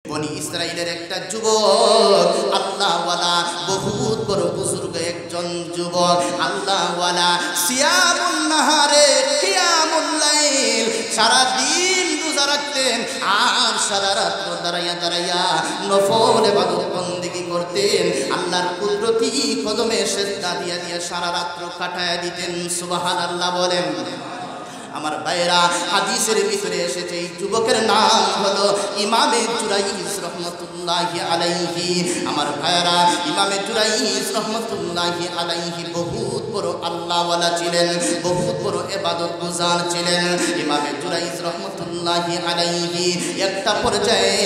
বনি ইসরাইলের একটা যুবক, আল্লাহওয়ালা, বহুত বড় বুজুর্গ একজন যুবক, আল্লাহওয়ালা, সিয়ামুন নাহারে কিয়ামুল লাইল, সারা দিন রোজা রাখতেন আর সারা রাত দাঁড়াইয়া দাঁড়াইয়া নফল ইবাদত বন্দেগী করতেন। আল্লাহর কুদরতি কদমে সিজদা দিয়া দিয়া সারা রাত কাটায়া দিতেন। সুবহানাল্লাহ বলেন। আমার ভাইরা, হাদিসের ভিতরে এসেছে এই যুবকের নাম হলো ইমামে জুরাইজ রহমতুল্লাহি আলাইহি। আমার ভাইরা, ইমামে জুরাইজ রহমতুল্লাহি আলাইহি বহুত বড় আল্লাহওয়ালা ছিলেন, বহুত বড় ইবাদত গুজার ছিলেন। ইমামে জুরাইজ রহমতুল্লাহি আলাইহি একটা পর্যায়ে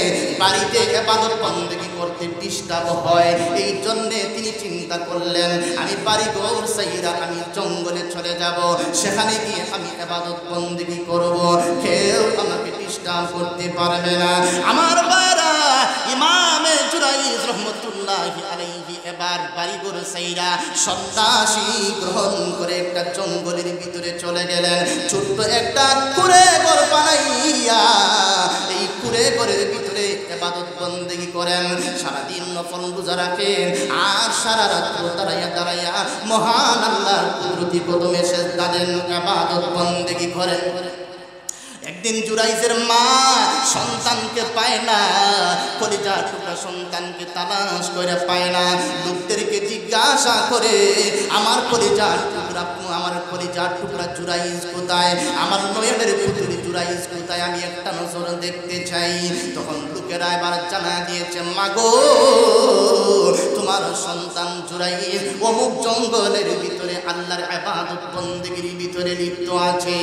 বাড়িতে ইবাদত বন্দেগী করতে ডিস্টার্ব হয়, এই জন্যে তিনি চিন্তা করলেন আমি বাড়ি ঘর সাইরা আমি জঙ্গলে চলে যাব, সেখানে গিয়ে আমি ইবাদত বন্দেগী করব, কেউ আমাকে ডিস্টার্ব করতে পারবে না। আমার বারা ইমামে জুরাইজ রহমতুল্লাহি আলাইহি এবার বাড়ি ঘর সাইরা সন্ন্যাসী গ্রহণ করে একটা জঙ্গলের ভিতরে চলে গেলেন। ছোট্ট একটা কুঁড়ে ঘর বানাইয়া এই কুঁড়ে ঘরের ভিতরে ইবাদত বন্দেগী করেন, সারাদিন নফল রোজা রাখেন আর সারা রাত দাঁড়াইয়া দাঁড়াইয়া মহান আল্লাহর কুদরতি কদমে সিজদা দেন, ইবাদত বন্দেগী করেন। একদিন জুরাইজের মা সন্তানকে পায় না, কলিজার টুকরা সন্তানকে তালাশ করে পায় না, লোকদেরকে জিজ্ঞাসা করে আমার কলিজার টুকরা জুরাইজ কোথায়, আমার নয়নের পুতুল জুরাইজ কোথায়, আমি একটা নজর দেখতে চাই। তখন লোকেরা এবার জানা দিয়েছে, মাগো তোমার সন্তান জুরাইজ অমুক জঙ্গলের ভিতরে আল্লাহর ইবাদত বন্দেগীর ভিতরে লিপ্ত আছে।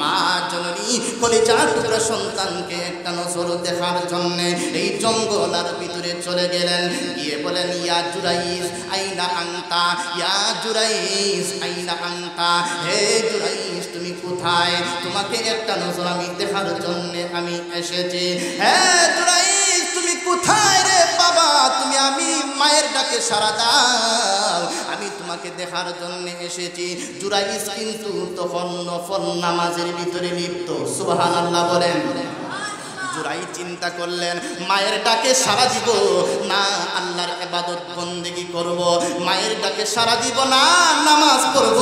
মা জননী কলিজার টুকরা সন্তানকে একটা নজর দেখার জন্য এই জঙ্গলার ভিতরে চলে গেলেন। গিয়ে বলেন, ইয়া জুরাইজ আইনা আনতা, ইয়া জুরাইজ আইনা আনতা, হে জুরাইজ তুমি কোথায়, তোমাকে একটা নজর আমি দেখার জন্য আমি এসেছি। হে জুরাইজ তুমি কোথায় রে বাবা, তুমি আমি মায়ের ডাকে সাড়া দাও, আমি তোমাকে দেখার জন্য এসেছি। জুরাইজ কিন্তু তখন নফল নামাজের ভিতরে লিপ্ত। সুবহানাল্লাহ বলেন। জুরাইজ চিন্তা করলেন মায়ের ডাকে সাড়া দিব না আল্লাহর ইবাদত বন্দেগী করব, মায়ের ডাকে সাড়া দিব না নামাজ পড়ব।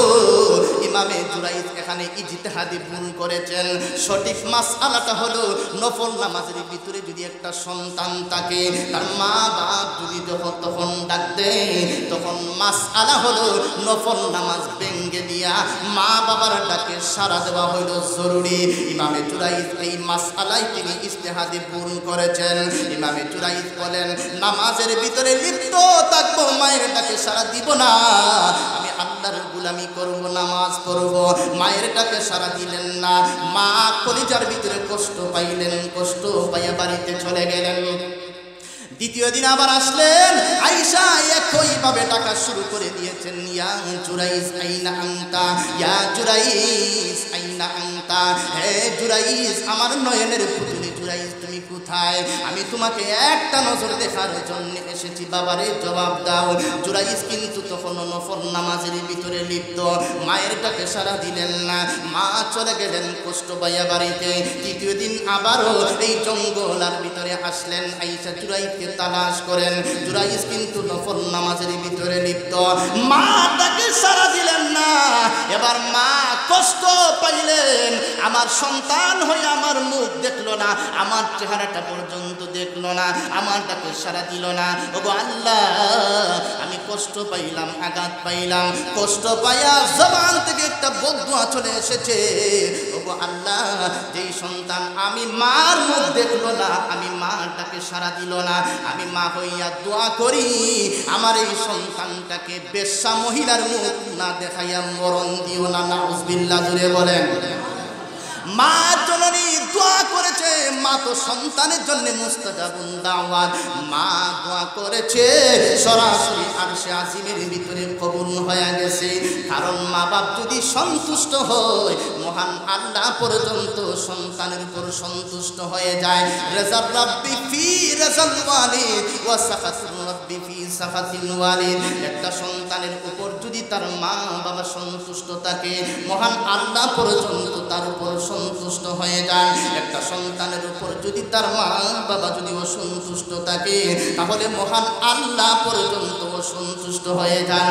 ইমামে জুরাইজ এখানে ইজতিহাদি ভুল করেছেন। সঠিক মাসআলাটা হলো নফল নামাজের ভিতরে যদি একটা সন্তান থাকে, তার মা বাপ যদি তখন ডাক দেয়, তখন মাসআলা হলো নফল নামাজ ভেঙ্গে দিয়া মা বাবার ডাকে সাড়া দেওয়া হইল জরুরি। ইমামে জুরাইজ এই মাসআলায় তিনি ইজতিহাদি ভুল করেছেন। ইমামে জুরাইজ বলেন নামাজের ভিতরে লিপ্ত থাকবো, মায়ের ডাকে সাড়া দিব না, আমি আল্লাহর গোলামি করব, নামাজ পড়ব। মায়ের ডাকে সাড়া দিলেন না, মা কলিজার ভিতরে কষ্ট পাইলেন, কষ্ট পাইয়া বাড়িতে চলে গেলেন। দ্বিতীয় দিন আবার আসলেন, আয়েশা একইভাবে ডাকা শুরু করে দিয়েছেন, ইয়া জুরাইজ আইনা আনতা, ইয়া জুরাইজ আইনা আনতা, হে জুরাইজ আমার নয়নের পুতুল জুরাইজ তুমি কোথায়, আমি তোমাকে একটা নজর দেখার জন্য এসেছি, বাবারে জবাব দাও। জুরাইজ কিন্তু তখন নফল নামাজের ভিতরে লিপ্ত, মায়ের ডাকে সাড়া দিলেন না, মা চলে গেলেন কষ্ট পাইয়া বাড়িতে। তৃতীয় দিন আবারও এই জঙ্গলার ভিতরে আসলেন, আয়েশা জুরাইজকে তালাশ করেন। জুরাইজ কিন্তু নফল নামাজের ভিতরে লিপ্ত, মা তাকে সাড়া দিলেন না। এবার মা কষ্ট পাইলেন, আমার সন্তান হয়ে আমার মুখ দেখলো না, আমার চেহারাটা পর্যন্ত দেখলো না, আমার তাকে সাড়া দিল না। ওগো আল্লাহ, আমি কষ্ট পাইলাম, আঘাত পাইলাম, কষ্ট পাইয়া জবান থেকে একটা বদদুয়া চলে এসেছে। ওগো আল্লাহ, যেই সন্তান আমি মার মুখ দেখলো না, আমি মার তাকে সাড়া দিল না, আমি মা হইয়া দোয়া করি আমার এই সন্তানটাকে বেশ্যা মহিলার মুখ না দেখাইয়া মরণ দিও না। নাউজুবিল্লাহ জুড়ে বলেন। মা জননী দোয়া করেছে, মা তো সন্তানের জন্য মুস্তাজাবুন দাওয়াত, মা দোয়া করেছে সরাসরি আরশে আজিমের ভিতরে কবুল হয়ে গেছে। কারণ মা বাপ যদি সন্তুষ্ট হয়, মহান আল্লাহ পর্যন্ত সন্তানের উপর সন্তুষ্ট হয়ে যায়। রাযার রাব্বি ফি রাযাল ওয়ালিদ ওয়া সাখাতুর রাব্বি ফি সাখাতিল ওয়ালিদ। একটা সন্তানের উপর যদি তার মা বাবা সন্তুষ্ট থাকে, মহান আল্লাহ পর্যন্ত তার উপর সন্তুষ্ট হয়ে যায়। একটা সন্তানের উপর যদি তার মা বাবা যদি অসন্তুষ্ট থাকে, তাহলে মহান আল্লাহ পর্যন্ত অসন্তুষ্ট হয়ে যান।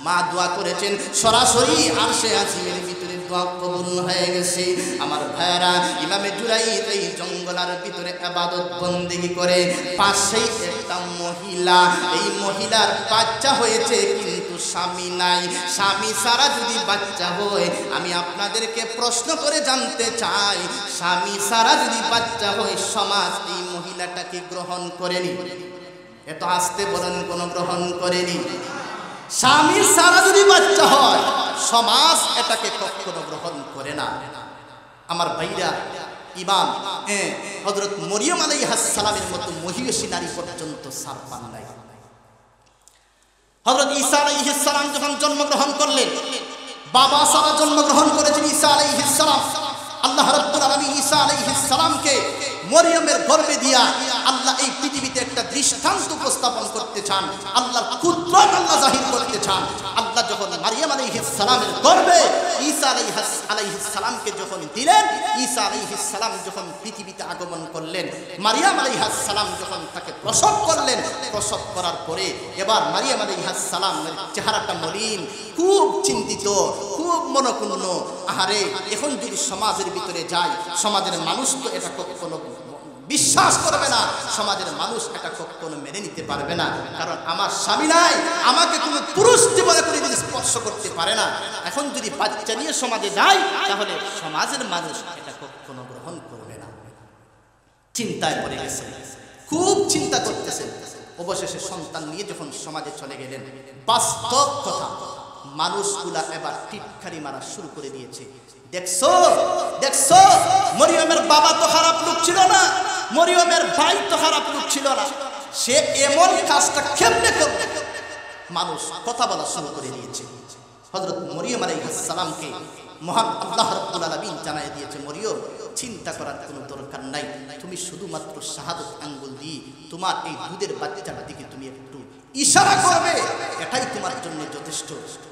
মা দোয়া করেছেন, সরাসরি আরশে আজিমের ভিতরে দোয়া কবুল হয়ে গেছে। আমার ভাইরা, ইমামে জুরাইদ এই জঙ্গলার ভিতরে ইবাদত বন্দেগী করে, পাশেই একটা মহিলা, এই মহিলার বাচ্চা হয়েছে কিন্তু স্বামী নাই। স্বামী ছাড়া যদি বাচ্চা হয়, আমি আপনাদেরকে প্রশ্ন করে জানতে চাই, স্বামী ছাড়া যদি বাচ্চা হয়, সমাজ এই মহিলাটাকে গ্রহণ করেনি? এত আস্তে বলেন, কোন গ্রহণ করেনি? স্বামী ছাড়া যদি বাচ্চা হয়, সমাজ এটাকে কখনো গ্রহণ করে না। আমার ভাইরা, ইমাম হযরত মরিয়ম আলাইহিস সালামের মতো মহিষী নারী পর্যন্ত ছাড় পান নাই। হযরত ঈসা আলাইহিস সালাম যখন জন্মগ্রহণ করলেন, বাবা ছাড়া জন্মগ্রহণ করেছেন ঈসা আলাইহিস সালাম। আল্লাহ রাব্বুল আলামিন ঈসা আলাইহিস সালামকে মরিয়মের গর্ভে দিয়া আল্লাহ এই পৃথিবীতে একটা দৃষ্টান্ত উপস্থাপন করতে চান, আল্লাহর কুদরত আল্লাহ জাহির করতে চান। আল্লাহ যখন মারিয়াম আলাইহিস সালামের গর্ভে ঈসা আলাইহিস সালামকে যখন দিলেন, ঈসা আলাইহিস সালাম যখন পৃথিবীতে আগমন করলেন, মারিয়াম আলাইহিস সালাম যখন তাকে প্রসব করলেন, প্রসব করার পরে এবার মারিয়াম আলাইহিস সালামের চেহারাটা মলিন, খুব চিন্তিত, খুব মনক্ষুণ্ণ। আহারে, এখন যদি সমাজের ভিতরে যায়, সমাজের মানুষ তো এটা কখনো বিশ্বাস করবে না, সমাজের মানুষ এটা কখনো মেনে নিতে পারবে না। কারণ আমার স্বামী নাই, আমাকে কোনো পুরুষ জীবনে করে যদি স্পর্শ করতে পারে না। এখন যদি বাচ্চা নিয়ে সমাজে যায়, তাহলে সমাজের মানুষ এটা কখনো গ্রহণ করবে না। চিন্তায় পড়ে গেছে, খুব চিন্তা করতেছেন। অবশেষে সন্তান নিয়ে যখন সমাজে চলে গেলেন, বাস্তব কথা, মানুষগুলা এবার টিটকারি মারা শুরু করে দিয়েছে। দেখছো দেখছো, মরিয়মের বাবা তো খারাপ লোক ছিল না, মরিয়মের ভাই তো খারাপ লোক ছিল না, সে এমন কাজটা কেমনে করবে? মানুষ কথা বলা শুরু করে দিয়েছে। হযরত মরিয়ম আলাইহিস সালামকে মহান আল্লাহ রাব্বুল আলামিন জানায় দিয়েছে, মরিয়ম, চিন্তা করার কোনো দরকার নাই, তুমি শুধুমাত্র শাহাদাত আঙ্গুল দিয়ে তোমার এই দুধের বাচ্চাটার দিকে তুমি একটু ইশারা করবে, এটাই তোমার জন্য যথেষ্ট।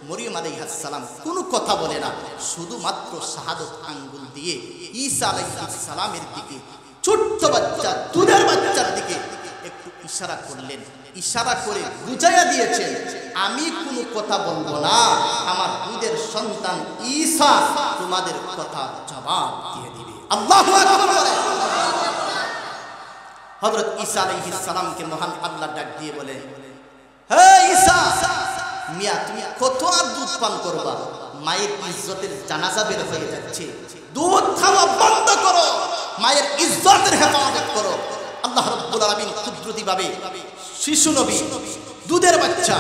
মরিয়ম আলাইহিস সালাম কোনো কথা বলে না, শুধুমাত্র শাহাদাত আঙ্গুল দিয়ে ঈসা আলাইহিস সালামের দিকে, ছোট্ট বাচ্চা, দুধের বাচ্চার দিকে একটু ইশারা করলেন। ইশারা করে বুঝাইয়া দিয়েছেন, আমি কোনো কথা বলবো না, আমার দুধের সন্তান ঈসা তোমাদের কথা জবাব দিয়ে দিবে। আল্লাহু আকবার বলে। হযরত ঈসা আলাইহিস সালামকে মহান আল্লাহ ডাক দিয়ে বলে, হে ঈসা, মিয়া তুমি কত আর দুধ পান করবা? মায়ের ইজ্জতের জানাজা বের হয়ে যাচ্ছে, দুধ খাওয়া বন্ধ করো, মায়ের ইজ্জতের হেফাজত করো। আল্লাহ রাব্বুল আলামিন কুদরতিভাবে শিশু নবী, দুধের বাচ্চা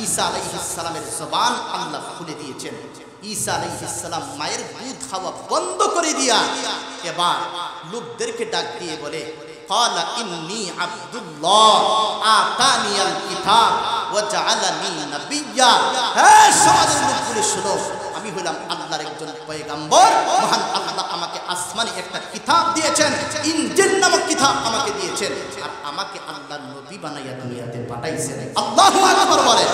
ঈসা আলাইহিস সালামের জবান আল্লাহ খুলে দিয়েছেন। ঈসা আলাইহিস সালাম মায়ের দুধ খাওয়া বন্ধ করে দিয়া এবার লোকদেরকে ডাক দিয়ে বলে, قال إني عبد الله آتاني الكتاب وجعلني نبيا। হ্যাঁ, সমাজের লোকগুলো শুনো, আমি হলাম আল্লাহর একজন পয়গম্বর। মহান আল্লাহ আমাকে আসমানি একটা কিতাব দিয়েছেন, ইনজিল নামক কিতাব আমাকে দিয়েছেন, আর আমাকে আল্লাহর নবী বানাইয়া দুনিয়াতে পাঠাইছেন। আল্লাহু আকবার বলে।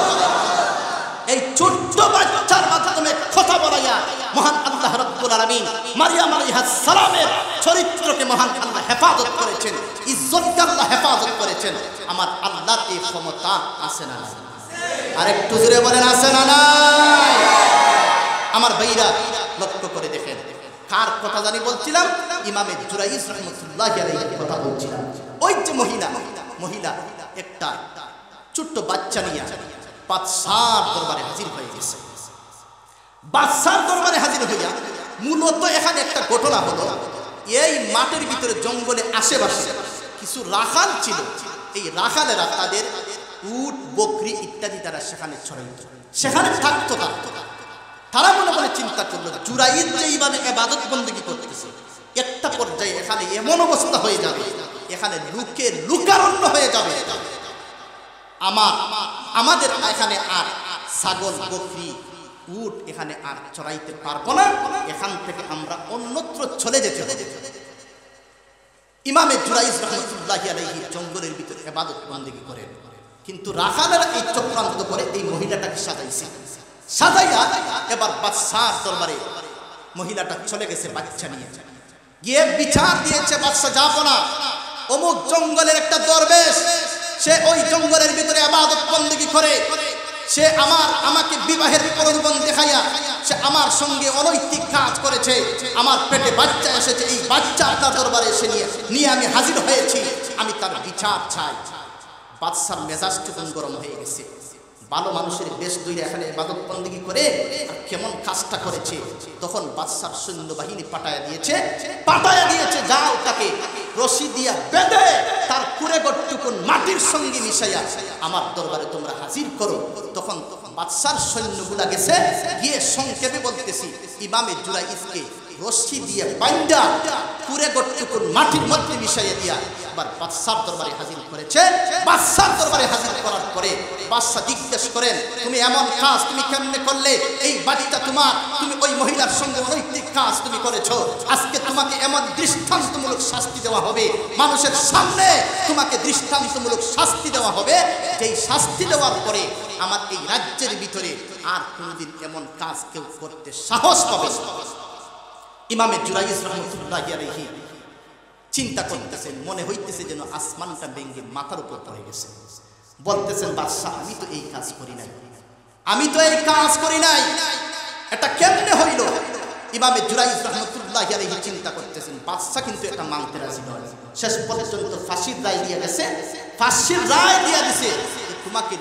এই ছোট্ট বাচ্চার মাধ্যমে কথা বলাইয়া মহান আল্লাহ রাব্বুল আলামিন মারিয়াম আলাইহিস সালামের চরিত্রকে মহান আল্লাহ হেফাজত করেছেন, ইজ্জতকে আল্লাহ হেফাজত করেছেন। আমার আল্লাহর এই ক্ষমতা আছে না নাই? আরেকটু জোরে বলেন, আছে না নাই? আমার ভাইরা লক্ষ্য করে দেখেন, কার কথা জানি বলছিলাম? ইমামে জুরাইজ রাহমাতুল্লাহি আলাইহির কথা বলছিলাম। ওই যে মহিলা একটা ছোট্ট বাচ্চা নিয়ে বাদশার দরবারে হাজির হয়ে গেছে। বাদশার দরবারে হাজির হইয়া মূলত এখানে একটা ঘটনা হলো, এই মাঠের ভিতরে জঙ্গলে আশেপাশে কিছু রাখাল ছিল। এই রাখালেরা তাদের উট, বকরি ইত্যাদি তারা সেখানে ছড়াইত, সেখানে থাকতো। তারা মনে মনে চিন্তা করলো, জুরাইদ যে এইভাবে ইবাদত বন্দেগী করতেছে, একটা পর্যায়ে এখানে এমন অবস্থা হয়ে যাবে, এখানে লুকারণ্য হয়ে যাবে, আমাদের এখানে আর ছাগল, বকরি, উট এখানে আর চড়াইতে পারবো না, এখান থেকে আমরা অন্যত্র চলে যেতে হবে। ইমামে জুরাইজ রাহমাতুল্লাহি আলাইহি জঙ্গলের ভিতরে ইবাদত বন্দেগী করেন, কিন্তু রাখালের এই চক্রান্ত করে এই মহিলাটাকে সাজাইছে, সাজাইয়া এবার বাদশার দরবারে মহিলাটা চলে গেছে বাচ্চা নিয়ে, গিয়ে বিচার দিয়েছে বাদশা যাবো না, অমুক জঙ্গলের একটা দরবেশ, সে ওই জঙ্গলের ভিতরে ইবাদত বন্দেগী করে, সে আমাকে বিবাহের প্রলোভন দেখাইয়া সে আমার সঙ্গে অনৈতিক কাজ করেছে, আমার পেটে বাচ্চা এসেছে, এই বাচ্চা আপনার দরবারে এসে নিয়ে আমি হাজির হয়েছি, আমি তার বিচার চাই। বাদশার মেজাজটুকুন গরম হয়ে গেছে, ভালো মানুষের বেশ দইরা এখানে ইবাদত বন্দেগী করে কেমন কাজটা করেছে। তখন বাদশার সৈন্যবাহিনী পাঠায়া দিয়েছে, যাও তাকে রশি দিয়া বেঁধে তার কুড়েগড়টুকুন মাটির সঙ্গে মিশাইয়া আমার দরবারে তোমরা হাজির করো। তখন বাদশার সৈন্যগুলা গেছে, গিয়ে সংক্ষেপে বলতেছি ইমামে জুরাইজকে রশি দিয়ে বাইন্দা কুড়েগড়টুকুন মাটির মধ্যে মিশাইয়া দিয়া আবার বাদশার দরবারে হাজির করেছে। বাদশার দরবারে হাজির করার পরে বাদশা জিজ্ঞেস করেন, তুমি এমন কাজ তুমি কেমনে করলে? এই বাড়িটা তোমার, তুমি ওই মহিলার সঙ্গে অনৈতিক কাজ তুমি করেছো, আজকে তোমাকে এমন দৃষ্টান্তমূলক শাস্তি দেওয়া হবে, মানুষের সামনে তোমাকে দৃষ্টান্তমূলক শাস্তি দেওয়া হবে, যেই শাস্তি দেওয়ার পরে আমার এই রাজ্যের ভিতরে আর কোনোদিন এমন কাজ কেউ করতে সাহস পাবে না। ইমামে জুরাইজ রাহমাতুল্লাহি আলাইহি চিন্তা করতেছেন, মনে হইতেছে যেন আসমানটা ভেঙে মাথার উপর পড়ে গেছে। বলতেছেন বাদশা, আমি তো এই কাজ করি নাই, এটা কেমনে হইল? ইমামে জুরাইজ রাহমাতুল্লাহি আলাইহি চিন্তা করতেছেন, বাদশা কিন্তু এটা মানতে রাজি নয়। শেষ পর্যন্ত ফাঁসির রায় দিয়ে দিছে, তোমাকে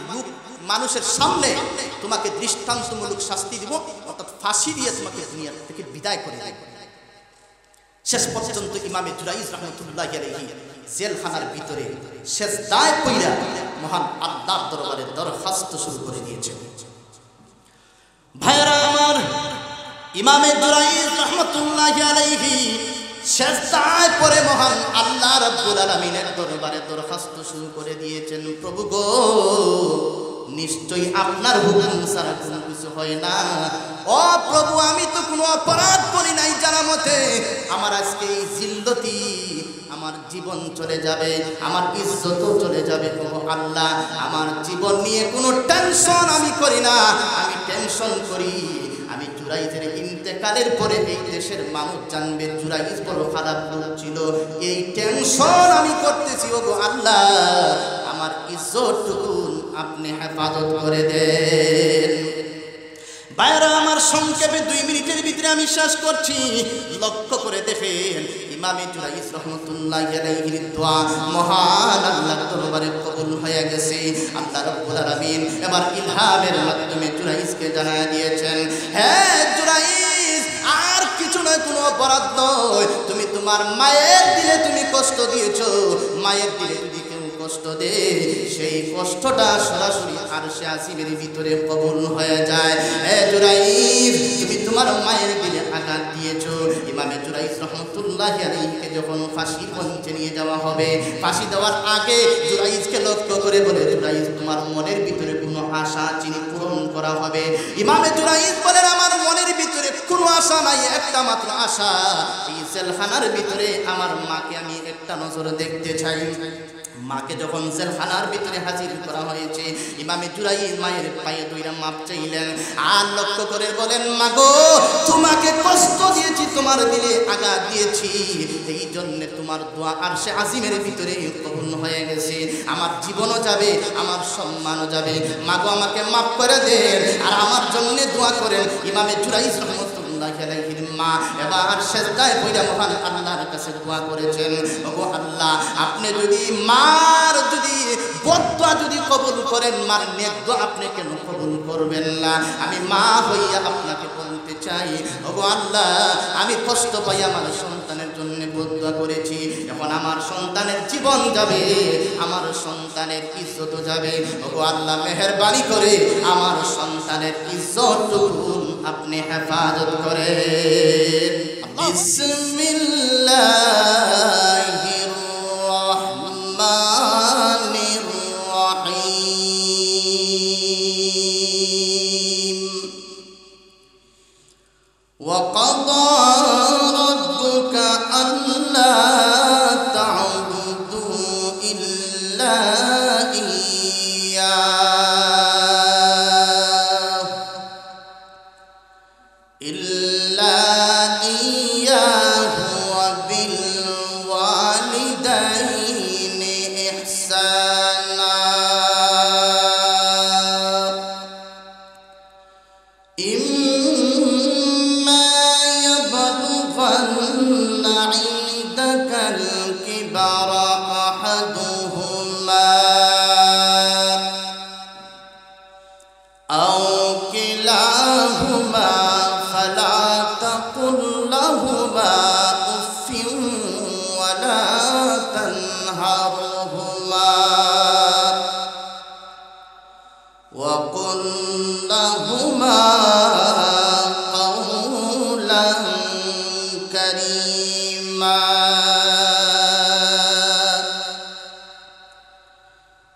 মানুষের সামনে তোমাকে দৃষ্টান্তমূলক শাস্তি দিব, অর্থাৎ ফাঁসি দিয়ে তোমাকে দুনিয়া থেকে বিদায় করে দেব। শেষ পর্যন্ত ইমামে জুরাইজ রাহমাতুল্লাহি আলাইহি জেলখানার ভিতরে সেজদায় পইরা মহান আল্লাহর দরবারে দরখাস্ত শুরু করে দিয়েছেন। ভাইরা আমার, ইমামে জুরাইজ রাহমাতুল্লাহি আলাইহি সেজদায় পড়ে মহান আল্লাহ রাব্বুল আলামিনের দরবারে দরখাস্ত শুরু করে দিয়েছেন, প্রভু গো, নিশ্চয়ই আপনার হুকুম ছাড়া কোনো কিছু হয় না। ও প্রভু, আমি তো কোনো অপরাধ করি নাই জানা মতে, আমার আজকে এই জিল্লতি, আমার জীবন চলে যাবে, আমার ইজ্জতও চলে যাবে। ও আল্লাহ, আমার জীবন নিয়ে কোনো টেনশন আমি করি না, আমি টেনশন করি আমি জুরাইজের ইন্তেকালের পরে এই দেশের মানুষ জানবে জুরাইজ বড় খারাপ লোক ছিল, এই টেনশন আমি করতেছি। ও গো আল্লাহ, আমার ইজ্জতটুকু আপনি হেফাজত করে দেন। বাইরা আমার, সংক্ষেপে 2 মিনিটের ভিতরে আমি শেষ করছি। লক্ষ্য করে দেখেন, ইমামে জুরাইজ রাহমাতুল্লাহি আলাইহির দোয়া মহান আল্লাহর দরবারে কবুল হয়ে গেছে। আল্লাহ রাব্বুল আলামিন এবার ইলহামের মাধ্যমে জুরাইজকে জানায় দিয়েছেন, হ্যাঁ জুরাইজ, আর কিছু নয়, কোনো অপরাধ নয়, তুমি তোমার মায়ের দিলে তুমি কষ্ট দিয়েছো, মায়ের দিলে যদি কেউ কষ্ট দে, সেই কষ্টটা সরাসরি আরশে আজিমের ভিতরে কবুল হয়ে যায়। হে জুরাইজ, তুমি তোমার মায়ের দিলে আঘাত দিয়েছো। ইমামে জুরাইজ রাহমাতুল্লাহি আলাইহিকে যখন ফাঁসির মঞ্চে নিয়ে যাওয়া হবে, ফাঁসি দেওয়ার আগে জুরাইজকে লক্ষ্য করে বলে, জুরাইজ, তোমার মনের ভিতরে কোনো আশা চিনি পূরণ করা হবে। ইমামে জুরাইজ বলেন, আমার মনের ভিতরে কোনো আশা নাই, একটা মাত্র আশা, এই জেলখানার ভিতরে আমার মাকে আমি একটা নজর দেখতে চাই। মাকে যখন জেলখানার ভিতরে হাজির করা হয়েছে, ইমামে জুরাইজ মায়ের পায়ে দুইটা মাপ চাইলেন, আর লক্ষ্য করে বলেন, মা গো, তোমাকে কষ্ট দিয়েছি, তোমার দিলে আঘাত দিয়েছি, এই জন্য তোমার দোয়া আরশে আজিমের ভিতরে কবুল হয়ে গেছে, আমার জীবনও যাবে, আমার সম্মানও যাবে, মা গো, আমাকে মাফ করে দেন, আর আমার জন্য দোয়া করেন। ইমামে জুরাইজ রাহমাতুল্লাহি আলাইহির মা এবার সেজদায় পড়ে মহান আল্লাহর কাছে দোয়া করেছেন, ওগো আল্লাহ, আপনি যদি মার যদি বদদোয়া যদি কবুল করেন, মার নেক দোয়া আপনি কেন কবুল করবেন না? আমি মা হইয়া আপনাকে বলতে চাই, ওগো আল্লাহ, আমি কষ্ট পাই আমার সন্তানের জন্য বদদোয়া করেছি, এখন আমার সন্তানের জীবন যাবে, আমার সন্তানের ইজ্জত যাবে, ওগো আল্লাহ, মেহেরবানি করে আমার সন্তানের ইজ্জতটুকু আপনি হেফাজত করেন। বিসমিল্লাহির রাহমানির রাহিম। ওয়া ক্বাদা রাব্বুকা আল্লা তা'বুদু ইল্লা ইয়্যাহু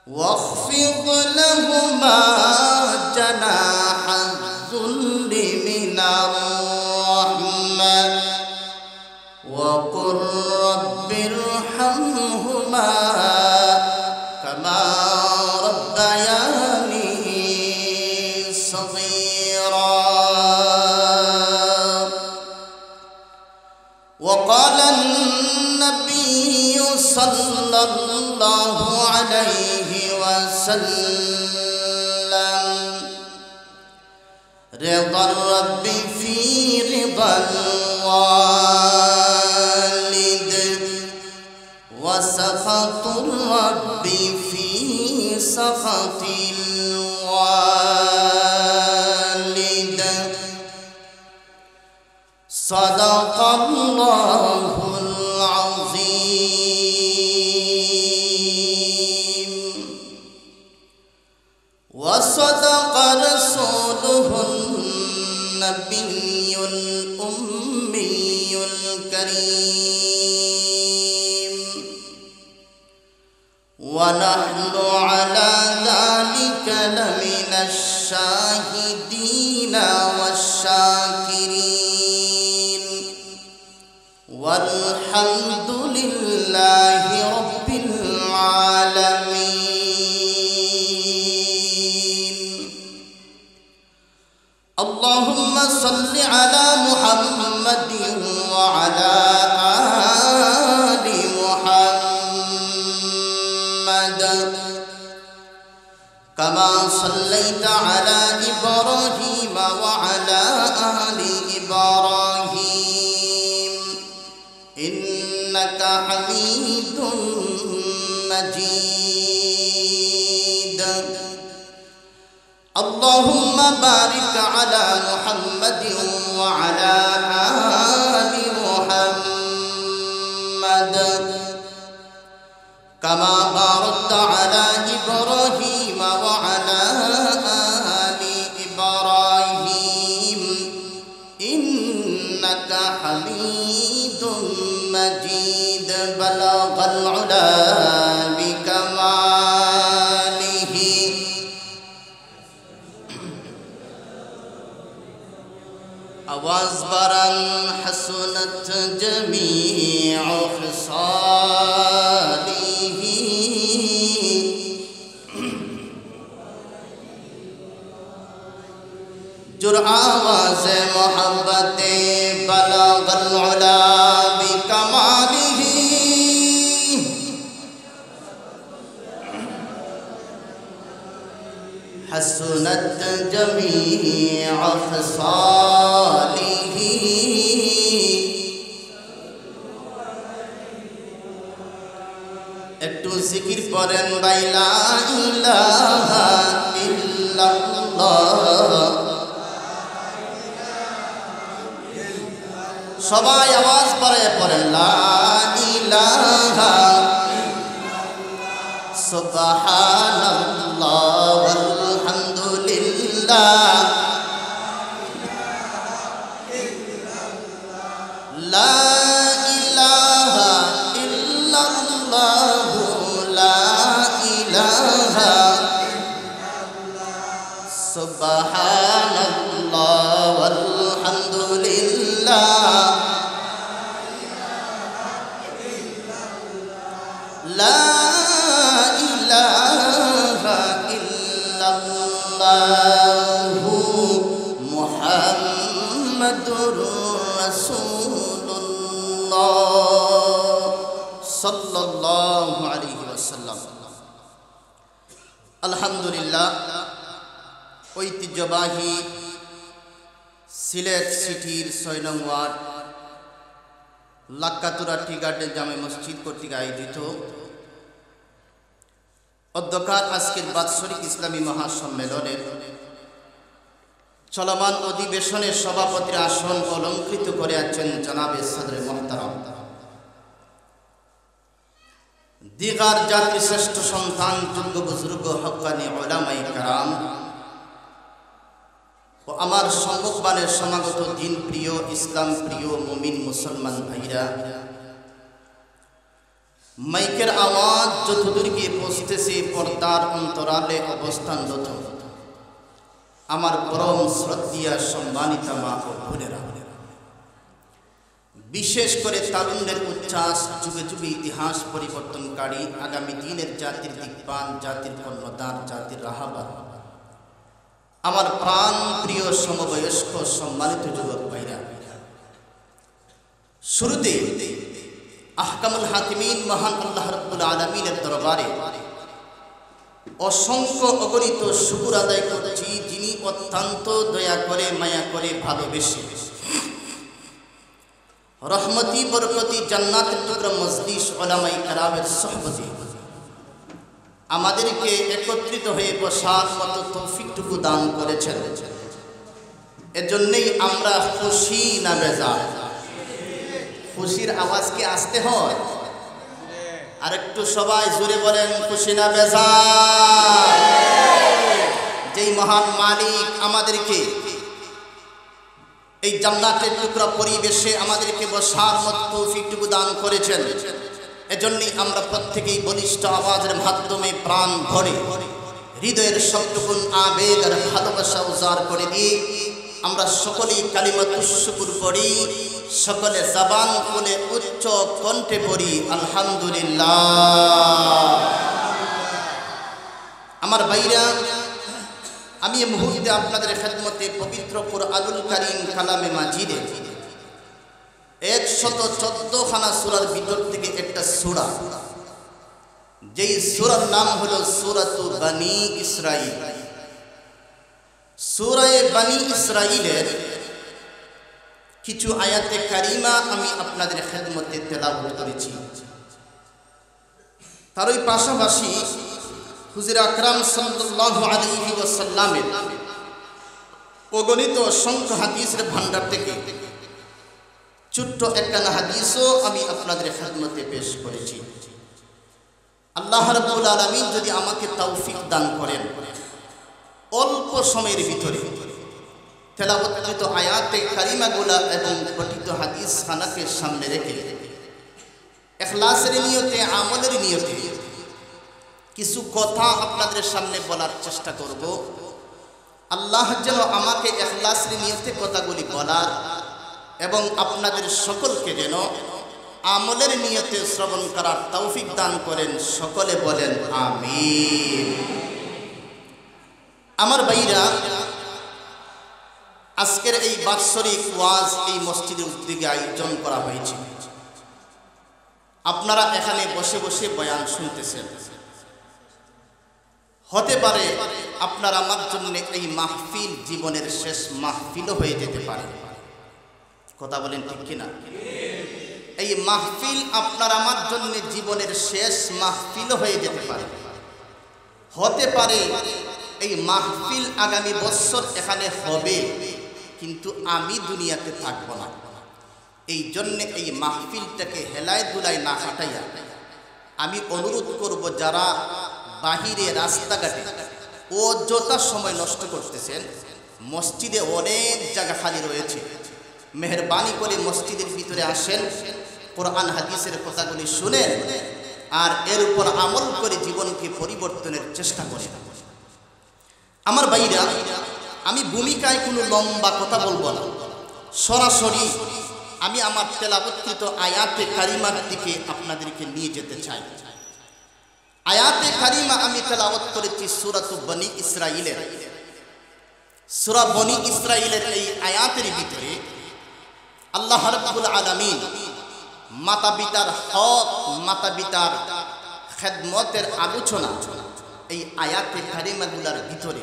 واخفض لهما جناح الذل من الرحمة وقل رب ارحمهما كما ربياني صغيرا. وقال النبي صلى الله عليه وسلم رضا الرب في رضا الوالد وسخط الرب في سخط الوالد. صدق الله العظيم وصدق رسوله النبي الأمي الكريم ونحن على ذلك لمن الشاهدين والشاكرين والحمد لله رب العالمين. اللهم صل على محمد وعلى آل محمد كما صليت على إبراهيم وعلى آل إبراهيم إنك حميد مجيد. اللهم بارك على محمد وعلى آل محمد كما باركت على إبراهيم وعلى آل إبراهيم إنك حميد مجيد. بلغ العلا بكماله آواز برن حسنت جميع خصاله جر آواز محبت بلغ العلا بکماله حسنت جميع خصاله. একটু জিকির করেন লা ইলাহা ইল্লাল্লাহ। সবাই আওয়াজ করে পড়েন লা ইলাহা সুবহানাল্লাহ ওয়ালহামদুলিল্লাহ লা ইলাহা ইল্লাল্লাহ লা ইলাহা সুবহানাল্লাহ ওয়ালহামদুলিল্লাহ লা ইলাহা ইল্লাল্লাহু মুহাম্মাদুর রাসূলুল্লাহ সাল্লাল্লাহু আলাইহি ওয়াসাল্লাম। আলহামদুলিল্লাহ, ঐতিহ্যবাহী সিলেট সিটির ৬ নং ওয়ার্ড লাক্কাতুরা টি গার্ডেন জামে মসজিদ কর্তৃক আয়োজিত অধ্যকার আজকের বাৎসরিক ইসলামী মহাসম্মেলনের চলমান অধিবেশনের সভাপতির আসন অলঙ্কৃত করে আছেন জনাবে সদরে মোহতারাম দিগার জাতির শ্রেষ্ঠ সন্তান যোগ্য বুজুর্গ হক্কানি উলামায়ে কেরাম ও আমার সম্মুখবানের সমাগত দিন প্রিয় ইসলাম প্রিয় মুমিন মুসলমান ভাইরা, মাইকের আওয়াজ যতদূর গিয়ে পৌঁছতে বলতেছি পর্দার অন্তরালে অবস্থানরত আমার পরম শ্রদ্ধেয় সম্মানিত মা ও বোনেরা, বিশেষ করে তারুণ্যের উচ্ছ্বাস, যুগে যুগে ইতিহাস পরিবর্তনকারী, আগামী দিনের জাতির দিকপান, জাতির কর্ণধার, জাতির রাহাবার, আমার প্রাণ প্রিয় সমবয়স্ক সম্মানিত যুবক ভাইরা, শুরুতে আহকামুল হাকিমিন মহান আল্লাহ রাব্বুল আলামিনের দরবারে অসংখ্য অগণিত শুকর আদায় করছি, যিনি অত্যন্ত দয়া করে, মায়া করে, ভালোবেসে রহমতি বরকতি জান্নাতের টুকরা মজলিস উলামায়ে কেরামের সোহবতে আমাদেরকে একত্রিত হয়ে বসার মতো তৌফিকটুকু দান করেছেন। এজন্যই আমরা খুশি না বেজার? খুশির আওয়াজ কি আসতে হয়? আর একটু সবাই জোরে বলেন, খুশি না বেজার? যেই মহান মালিক আমাদেরকে এই জান্নাতের টুকরা পরিবেশে আমাদেরকে বসার মতো তৌফিকটুকু দান করেছেন, এজন্যই আমরা প্রত্যেকেই বলিষ্ঠ আওয়াজের মাধ্যমে প্রাণ ভরে হৃদয়ের সবটুকুন আবেগ আর ভালোবাসা উজাড় করে দিয়ে আমরা সকলেই কালিমাতুশ শুকর পড়ি, সকলে জবান খুলে উচ্চ কণ্ঠে পড়ি আলহামদুলিল্লাহ। আমার ভাইরা, আমি এই মুহূর্তে আপনাদের খেদমতে পবিত্র কুরআনুল কারীম কালামে মাজিদে 114খানা সূরার ভিতর থেকে একটা সূরা, যেই সূরার নাম হলো সূরাতু বনী ইসরাঈল। সূরা বনী ইসরাঈলের কিছু আয়াতে কারিমা আমি আপনাদের খেদমতে তেলাওয়াত করেছি। তার ওই পাশাপাশি হুজুর আকরাম সাল্লাল্লাহু আলাইহি ওয়াসাল্লামের অগণিত অসংখ্য হাদিসের ভান্ডার থেকে ছোট্ট একখানা হাদিসও আমি আপনাদের খেদমতে পেশ করেছি। আল্লাহ রাব্বুল আলামিন যদি আমাকে তৌফিক দান করেন, অল্প সময়ের ভিতরে তেলাওয়াতকৃত আয়াতে কারিমাগুলা এবং পঠিত হাদিস খানাকে সামনে রেখে ইখলাসের নিয়তে, আমলের নিয়তে কিছু কথা আপনাদের সামনে বলার চেষ্টা করব। আল্লাহ যেন আমাকে ইখলাসের নিয়তে কথাগুলি বলার এবং আপনাদের সকলকে যেন আমলের নিয়তে শ্রবণ করার তৌফিক দান করেন। সকলে বলেন আমিন। আমার ভাইরা, আজকের এই বাৎসরিক ওয়াজ এই মসজিদের উদ্যোগে আয়োজন করা হয়েছে। আপনারা এখানে বসে বসে বয়ান শুনতেছেন। হতে পারে আপনার আমার জন্য এই মাহফিল জীবনের শেষ মাহফিলও হয়ে যেতে পারে। কথা বলেন ঠিক কিনা? এই মাহফিল আপনার আমার জন্য জীবনের শেষ মাহফিলও হয়ে যেতে পারে। হতে পারে এই মাহফিল আগামী বছর এখানে হবে, কিন্তু আমি দুনিয়াতে থাকব না। এই জন্যে এই মাহফিলটাকে হেলায় দুলায় না হাঁটাইয়া আমি অনুরোধ করব, যারা বাহিরে রাস্তাঘাটে অযথা সময় নষ্ট করতেছেন, মসজিদে অনেক জায়গা খালি রয়েছে, মেহরবানি করে মসজিদের ভিতরে আসেন, কোরআন হাদিসের কথাগুলি শুনেন আর এর উপর আমল করে জীবনকে পরিবর্তনের চেষ্টা করেন। আমার ভাইরা, আমি ভূমিকায় কোনো লম্বা কথা বলবো না, সরাসরি আমি আমার তেলাওয়াতকৃত আয়াতে কারিমার দিকে আপনাদেরকে নিয়ে যেতে চাই। আয়াতে কারিমা আমি তেলাওয়াত করেছি সূরাতু বনী ইসরাঈলের। সূরা বনী ইসরাঈলের এই আয়াতের ভিতরে আল্লাহ রাব্বুল আলামিন মাতা পিতার হক, মাতা পিতার খেদমতের আলোচনা এই আয়াতে কারিমাগুলোর ভিতরে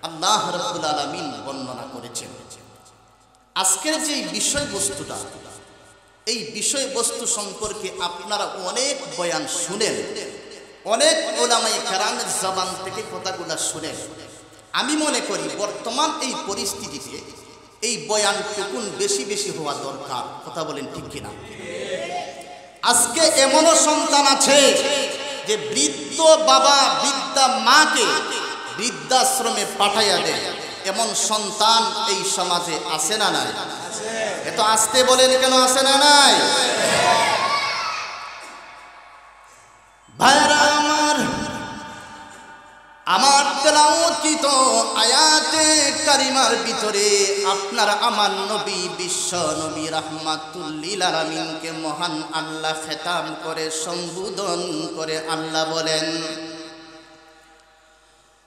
আল্লাহ রাব্বুল আলামিন বর্ণনা করেছেন। আজকের যে বিষয়বস্তুটা, এই বিষয়বস্তু সম্পর্কে আপনারা অনেক বয়ান শুনেন, অনেক উলামায়ে কেরামের জবান থেকে কথাগুলো শুনেন। আমি মনে করি বর্তমান এই পরিস্থিতিতে এই বয়ানটুকুন বেশি বেশি হওয়া দরকার। কথা বলেন ঠিক কিনা? আজকে এমনও সন্তান আছে যে বৃদ্ধ বাবা বৃদ্ধা মাকে বৃদ্ধাশ্রমে পাঠাইয়া দেয়, এমন সন্তান এই সমাজে আছে না নাই? এত আসতে বলেন কেন, আছে না নাই? ভাইরা আমার, তেলাওয়াতকৃত আয়াতে কারিমার ভিতরে আপনার আমার নবী বিশ্ব নবী রাহমাতুল লিল আলামিনকে মহান আল্লাহ খেতাব করে সম্বোধন করে আল্লাহ বলেন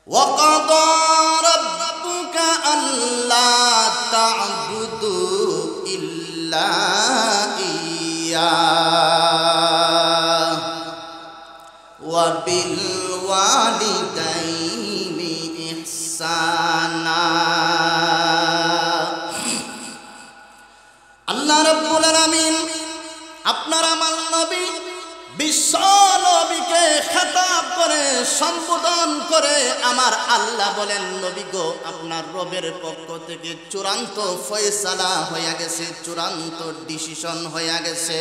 وَقَضَى رَبُّكَ أَلَّا تَعْبُدُوا إِلَّا إِيَّاهُ وَبِالْوَالِدَيْنِ إِحْسَانًا আল্লাহ রাব্বুল আলামিন আপনার আমার নবী বিশ্ব নবীকে খেতাব করে সম্বোধন করে আমার আল্লাহ বলেন নবী গো আপনার রবের পক্ষ থেকে চূড়ান্ত ফয়সালা হয়ে গেছে চূড়ান্ত ডিসিশন হয়ে গেছে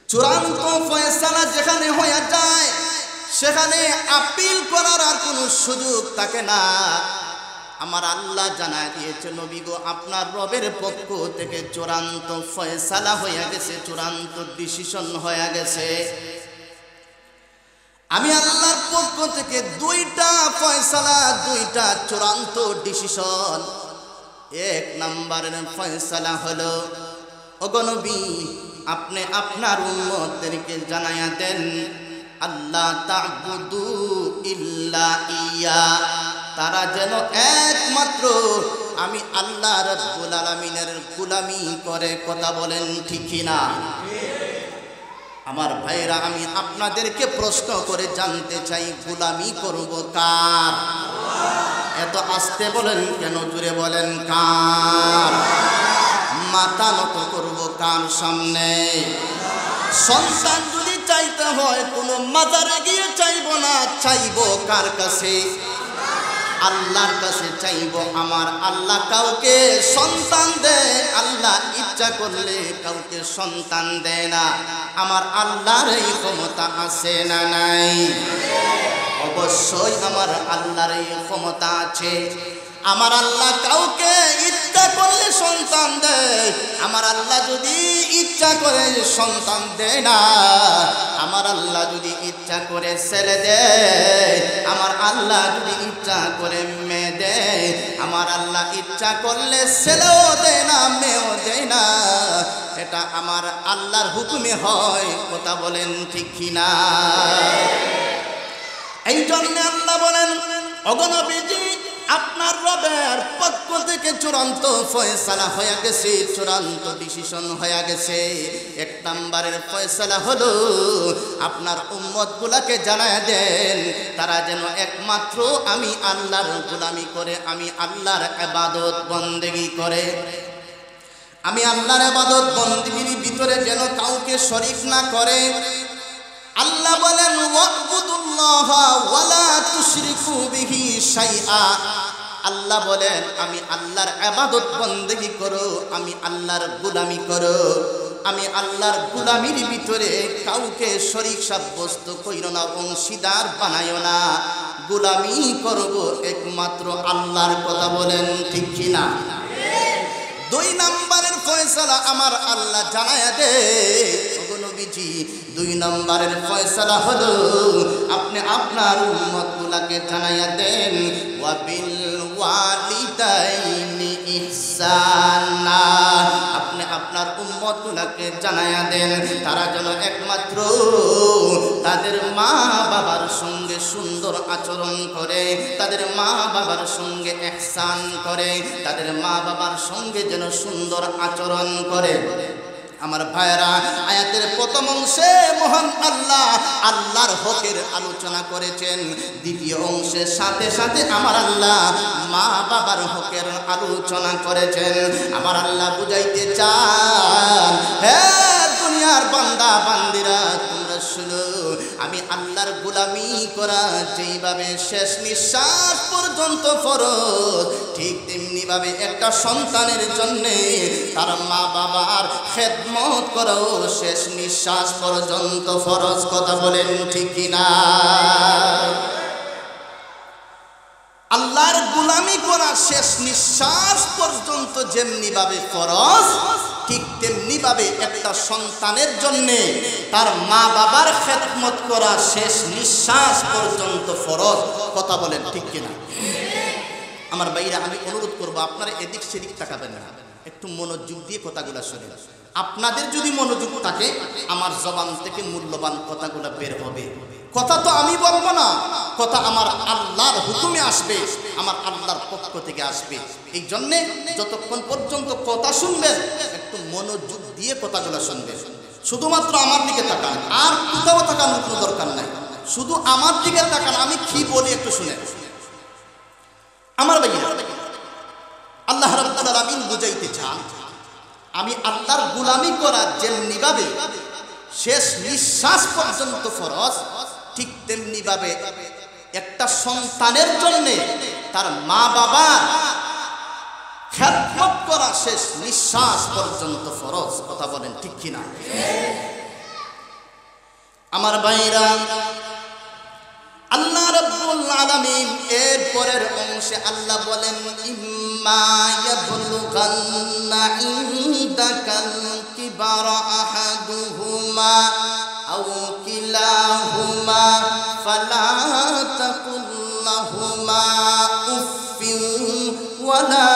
চূড়ান্ত ফয়সালা যেখানে হয়ে যায় সেখানে আপিল করার আর কোনো সুযোগ থাকে না আমার আল্লাহ জানায় দিয়েছে নবী গো আপনার রবের পক্ষ থেকে চূড়ান্ত ফয়সালা হয়ে গেছে চূড়ান্ত ডিসিশন হয়ে গেছে আমি আল্লাহর পক্ষ থেকে দুইটা ফয়সালা দুইটা চূড়ান্ত ডিসিশন এক নম্বরের ফয়সালা হলো ওগো নবী আপনি আপনার উম্মতদেরকে জানায়া দেন আল্লাহ তা'বুদু ইল্লা ইয়া তারা যেন একমাত্র আমি আল্লাহ রাব্বুল আলামিনের গোলামি করে কথা বলেন ঠিক কি না আমার ভাইরা আমি আপনাদেরকে প্রশ্ন করে জানতে চাই গোলামি করব কার এত আস্তে বলেন কেন জোরে বলেন কার মাথা নত করব কার সামনে সন্তান যদি চাইতে হয় কোনো মাজারে গিয়ে চাইবো না চাইবো কার কাছে আল্লাহর কাছে চাইবো আমার আল্লাহ কাউকে সন্তান দেয় আল্লাহ ইচ্ছা করলে কাউকে সন্তান দেয় না আমার আল্লাহর এই ক্ষমতা আছে না নাই অবশ্যই আমার আল্লাহর এই ক্ষমতা আছে আমার আল্লাহ কাউকে ইচ্ছা করলে সন্তান দেয় আমার আল্লাহ যদি ইচ্ছা করে সন্তান দেয় না আমার আল্লাহ যদি ইচ্ছা করে ছেলে দেয় আমার আল্লাহ যদি ইচ্ছা করে মেয়ে দেয় আমার আল্লাহ ইচ্ছা করলে ছেলেও দেয় না মেয়েও দেয় না এটা আমার আল্লাহর হুকুমে হয় কথা বলেন ঠিক কি না এই জন্য আল্লাহ বলেন ওগো নবীজি আপনার রবের পক্ষ থেকে চূড়ান্ত ফয়সালা হয়ে গেছে চূড়ান্ত ডিসিশন হয়ে গেছে এক নম্বরের ফয়সালা হলো আপনার উম্মতগুলোকে জানায় দেন তারা যেন একমাত্র আমি আল্লাহর গোলামি করে আমি আল্লাহর ইবাদত বন্দেগী করে আমি আল্লাহর ইবাদত বন্দেগীর ভিতরে যেন কাউকে শরীক না করে আল্লাহ বলেন ওয়াবুদুল্লাহা ওয়ালা তুশরিকু বিহি শাইআ আল্লাহ বলেন আমি আল্লাহর ইবাদত বন্দেগী করো আমি আল্লাহর গোলামি করো আমি আল্লাহর গোলামির ভিতরে কাউকে শরীক সাব্যস্ত কইরো না অংশীদার বানায়ো না গোলামি করব একমাত্র আল্লাহর কথা বলেন ঠিক কি না দুই নম্বরের ফয়সালা আমার আল্লাহ জানায়া দে ওগো নবীজি দুই নম্বরের ফয়সালা হলো আপনি আপনার উম্মতগুলোকে জানায়া দেন ওয়া বিল ওয়ালিদাইনি ইহসানা আপনি আপনার উম্মতগুলোকে জানায়া দেন তারা যেন একমাত্র তাদের মা বাবার সঙ্গে সুন্দর আচরণ করে তাদের মা বাবার সঙ্গে ইহসান করে তাদের মা বাবার সঙ্গে যেন সুন্দর আচরণ করে আমার ভাইরা আয়াতের প্রথম অংশে মহান আল্লাহ আল্লাহর হকের আলোচনা করেছেন দ্বিতীয় অংশের সাথে সাথে আমার আল্লাহ মা বাবার হকের আলোচনা করেছেন আমার আল্লাহ বুঝাইতে চান হে দুনিয়ার বান্দা বান্দিরা তোমরা শুনো আমি আল্লাহর গোলামি করা যেইভাবে শেষ নিঃশ্বাস পর্যন্ত ফরজ ঠিক তেমনি ভাবে একটা সন্তানের জন্য তার মা বাবার খেদমত করাও শেষ নিঃশ্বাস পর্যন্ত ফরজ কথা বলেন ঠিক কিনা আল্লাহর গোলামি করা শেষ নিঃশ্বাস পর্যন্ত যেমনি ভাবে ফরজ ঠিক তেমনি ভাবে একটা সন্তানের জন্য তার মা বাবার খেদমত করা শেষ নিঃশ্বাস পর্যন্ত ফরজ। কথা বলেন ঠিক কিনা? আমার ভাইরা, আমি অনুরোধ করবো আপনারা এদিক সেদিক তাকাবেন না, একটু মনোযোগ দিয়ে কথাগুলো শুনেন। আপনাদের যদি মনোযোগ থাকে আমার জবান থেকে মূল্যবান কথাগুলো বের হবে। কথা তো আমি বলবো না, কথা আমার আল্লাহর হুকুমে আসবে, আমার আল্লাহর পক্ষ থেকে আসবে। এই জন্যে যতক্ষণ পর্যন্ত কথা শুনবেন একটু মনোযোগ দিয়ে কথাগুলো শুনবেন। শুধুমাত্র আমার দিকে তাকান, আর কোথাও তাকানোর কোনো দরকার নাই, শুধু আমার দিকে তাকান। আমি কি বলি একটু শুনেন। আমার ভাইয়া, আল্লাহ রাব্বুল আলামিন বুঝাইতে চান আমি আল্লাহর গোলামি করা যেমনি ভাবে শেষ নিঃশ্বাস পর্যন্ত ফরজ, ঠিক তেমনি ভাবে একটা সন্তানের জন্য তার মা বাবার খেদমত করা শেষ নিঃশ্বাস পর্যন্ত ফরজ। কথা বলেন ঠিক কিনা? আমার ভাইরা, আল্লাহ রাব্বুল আলামিন এর পরের অংশে আল্লাহ বলেন, ইম্মা ইয়াবলুগান্না ইনদাকাল কিবারা আহাদুহুমা আও কিলাহুমা ফালা তাকুল লাহুমা উফফিন ওয়ালা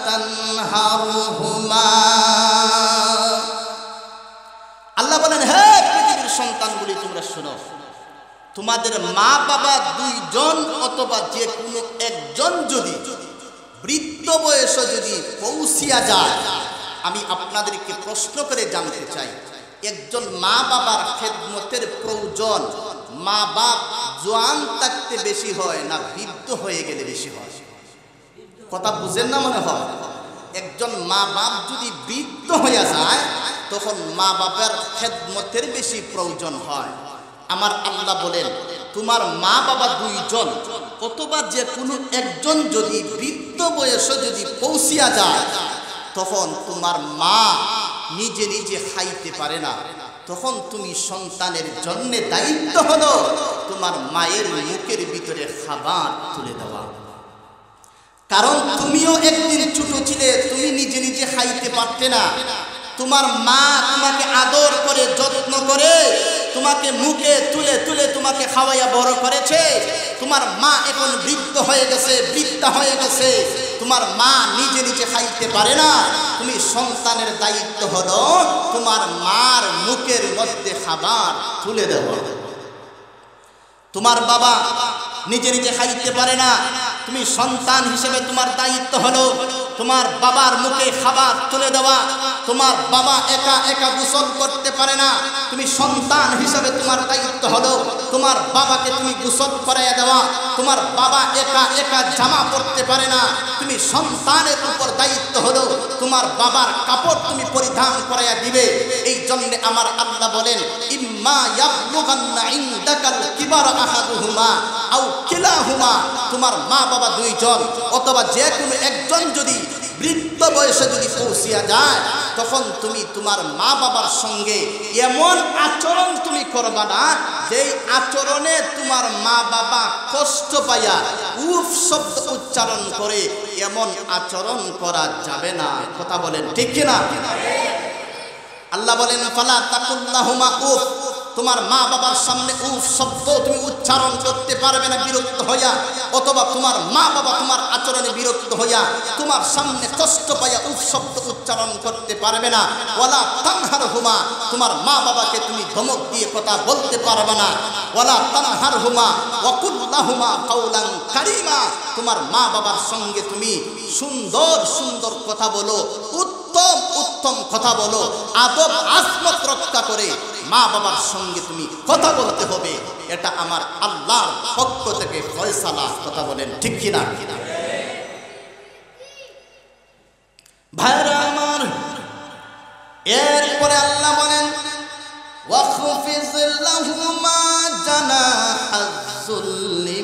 তানহারহুমা। আল্লাহ বলেন, হে পৃথিবীর সন্তানগুলি, তোমরা শোনো, তোমাদের মা বাবা দুইজন অথবা যে কোনো একজন যদি বৃদ্ধ বয়সে যদি পৌঁছিয়া যায়, আমি আপনাদেরকে প্রশ্ন করে জানতে চাই, একজন মা বাবার খেদমতের প্রয়োজন মা বাপ জোয়ান থাকতে বেশি হয় না বৃদ্ধ হয়ে গেলে বেশি হয়? কথা বুঝেন না মনে হয়? একজন মা বাপ যদি বৃদ্ধ হয়ে যায় তখন মা বাবার খেদমতের বেশি প্রয়োজন হয়। আমার আল্লাহ বলেন, তোমার মা বাবা দুইজন অথবা যে কোনো একজন যদি বৃদ্ধ বয়সে যদি পৌঁছিয়া যায়, তখন তোমার মা নিজে নিজে খাইতে পারে না, তখন তুমি সন্তানের জন্য দায়িত্ব হলো তোমার মায়ের মুখের ভিতরে খাবার তুলে দেওয়া। কারণ তুমিও একদিন ছোট ছিলে, তুমি নিজে নিজে খাইতে পারতে না, তোমার মা তোমাকে আদর করে যত্ন করে তোমাকে মুখে তুলে তুলে তোমাকে খাওয়াইয়া বড় করেছে। তোমার মা এখন বৃদ্ধ হয়ে গেছে, বৃদ্ধা হয়ে গেছে, তোমার মা নিজে নিজে খাইতে পারে না, তুমি সন্তানের দায়িত্ব হলো তোমার মার মুখের মধ্যে খাবার তুলে দেওয়া। তোমার বাবা নিজে নিজে খাইতে পারে না, তুমি সন্তান হিসেবে তোমার দায়িত্ব হলো তোমার বাবার মুখে খাবার তুলে দেওয়া। তোমার বাবা একা একা গোসল করতে পারে না, তুমি সন্তান হিসেবে তোমার দায়িত্ব হলো তোমার বাবাকে তুমি গোসল করাইয়া দেওয়া। তোমার বাবা একা একা জামা পরতে পারে না, তুমি সন্তানের উপর দায়িত্ব হলো তোমার বাবার কাপড় তুমি পরিধান করাইয়া দিবে। এই জন্য আমার আল্লাহ বলেন, ইম্মা ইয়াবলুগান্না ইনদাকাল কিবারা আহাদুহুমা আও কিলাহুমা, তোমার মা বাবা দুইজন অথবা যে কোনো একজন যদি বৃদ্ধ বয়সে যদি পৌঁছিয়া যায়, তখন তুমি তোমার মা বাবার সঙ্গে এমন আচরণ তুমি করবা না যেই আচরণে তোমার মা বাবা কষ্ট পাইয়া উফ শব্দ উচ্চারণ করে, এমন আচরণ করা যাবে না। কথা বলেন ঠিক কিনা? আল্লাহ বলেন, ফালা তাকুল লাহুমা উফ, তোমার মা বাবার সামনে উফ শব্দ তুমি উচ্চারণ করতে পারবে না বিরক্ত হইয়া, অথবা তোমার মা বাবা তোমার আচরণে বিরক্ত হইয়া তোমার সামনে কষ্ট পাইয়া উফ শব্দ উচ্চারণ করতে পারবে না। ওয়ালা তানহারহুমা, তোমার মা বাবাকে তুমি ধমক দিয়ে কথা বলতে পারবে না। ওয়ালা তানহারহুমা ওয়া কুল লাহুমা কাওলান কারীমা, তোমার মা বাবার সঙ্গে তুমি সুন্দর সুন্দর কথা বলো, উত্তম উত্তম কথা বলো, আদব আসমত রক্ষা করে মা বাবার সঙ্গে তুমি কথা বলতে হবে। এটা আমার আল্লাহর পক্ষ থেকে ফয়সালা। কথা বলেন ঠিক কিনা? ভাইরা আমার, এরপরে আল্লাহ বলেন, ওয়াখফিজ লাহুমা জানাহাজ-যুল্লি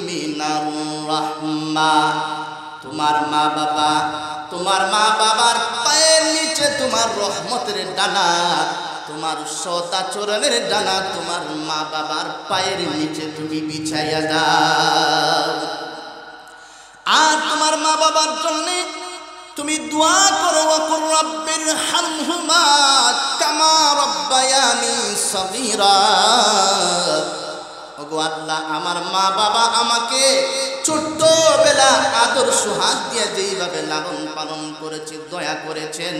মিনার রাহমা, তোমার মা বাবার পায়ের নিচে তোমার রহমতের ডানা, তোমার সদাচরণের ডানা তোমার মা বাবার পায়ের নিচে তুমি বিছাইয়া দাও। আর তোমার মা বাবার জন্য তুমি দোয়া করো ওয়াকুর রাব্বির হামহুমা কামা রাব্বায়ানি সগীরা। ওগো আল্লাহ, আমার মা বাবা আমাকে ছোট্টবেলা আদর সোহাগ দিয়ে যেইভাবে লালন পালন করেছে, দয়া করেছেন,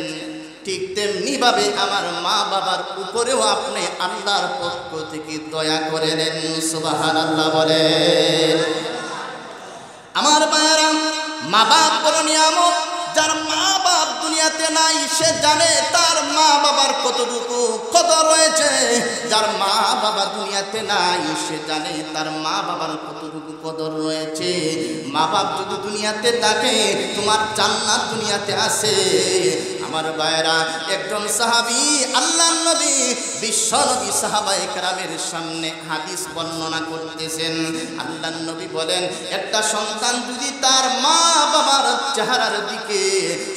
ঠিক তেমনি ভাবে আমার মা বাবার উপরেও আপনি আল্লাহর পক্ষ থেকে দয়া করে দেন। সুবহানাল্লাহ বলেন। আমার মায়েরা, মা বাপ বড় নিয়ামত। যার মা বাপ দুনিয়াতে নাই সে জানে তার মা বাবার কতটুকু কদর রয়েছে। যার মা বাবা দুনিয়াতে নাই সে জানে তার মা বাবার কতটুকু কদর রয়েছে। মা বাপ যদি দুনিয়াতে থাকে তোমার জান্নাত দুনিয়াতে আছে। আমার ভাইরা, একজন সাহাবী আল্লাহর নবী বিশ্ব নবী সাহাবায়ে কেরামের সামনে হাদিস বর্ণনা করতেছেন। আল্লাহর নবী বলেন, একটা সন্তান যদি তার মা বাবার চেহারার দিকে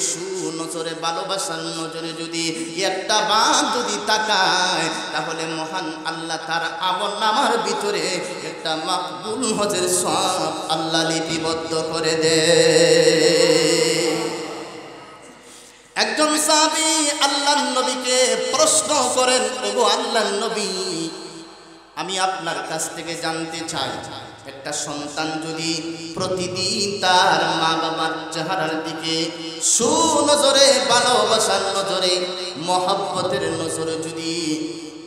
সুনজরে ভালোবাসার নজরে যদি একটা বার যদি তাকায়, তাহলে মহান আল্লাহ তার আমলনামার ভিতরে একটা মাকবুল হজের সওয়াব আল্লাহ লিপিবদ্ধ করে দেয়। একজন সাহাবী আল্লাহর নবীকে প্রশ্ন করেন, ওগো আল্লাহর নবী, আমি আপনার কাছ থেকে জানতে চাই, একটা সন্তান যদি প্রতিদিন তার মা বাবার চেহারার দিকে সুনজরে ভালোবাসার নজরে মহব্বতের নজরে যদি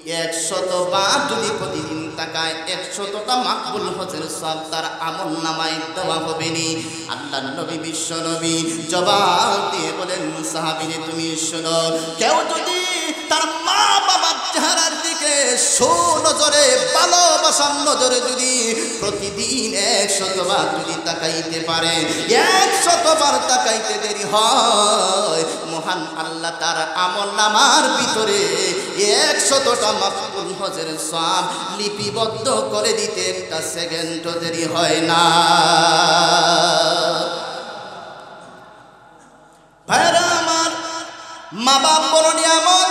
100 বার যদি প্রতিদিন তাকায়, 100টা মাকবুল হজের সওয়াব তার আমলনামায় দেওয়া হবে নি। আল্লাহর নবী বিশ্ব নবী জবাব দিয়ে বলেন, সাহাবীরে তুমি শোনো, কেউ যদি তার মা বাবার চেহারার দিকে সুনজরে ভালোবাসার নজরে যদি প্রতিদিন 100 বার যদি তাকাইতে পারে, 100 বার তাকাইতে দেরি হয়, মহান আল্লাহ তার আমলনামার ভিতরে 100টা মাকবুল হজের সওয়াব লিপিবদ্ধ করে দিতে একটা সেকেন্ডও দেরি হয় না। ভাইরা আমার, মা বাপ বড় নিয়ামত,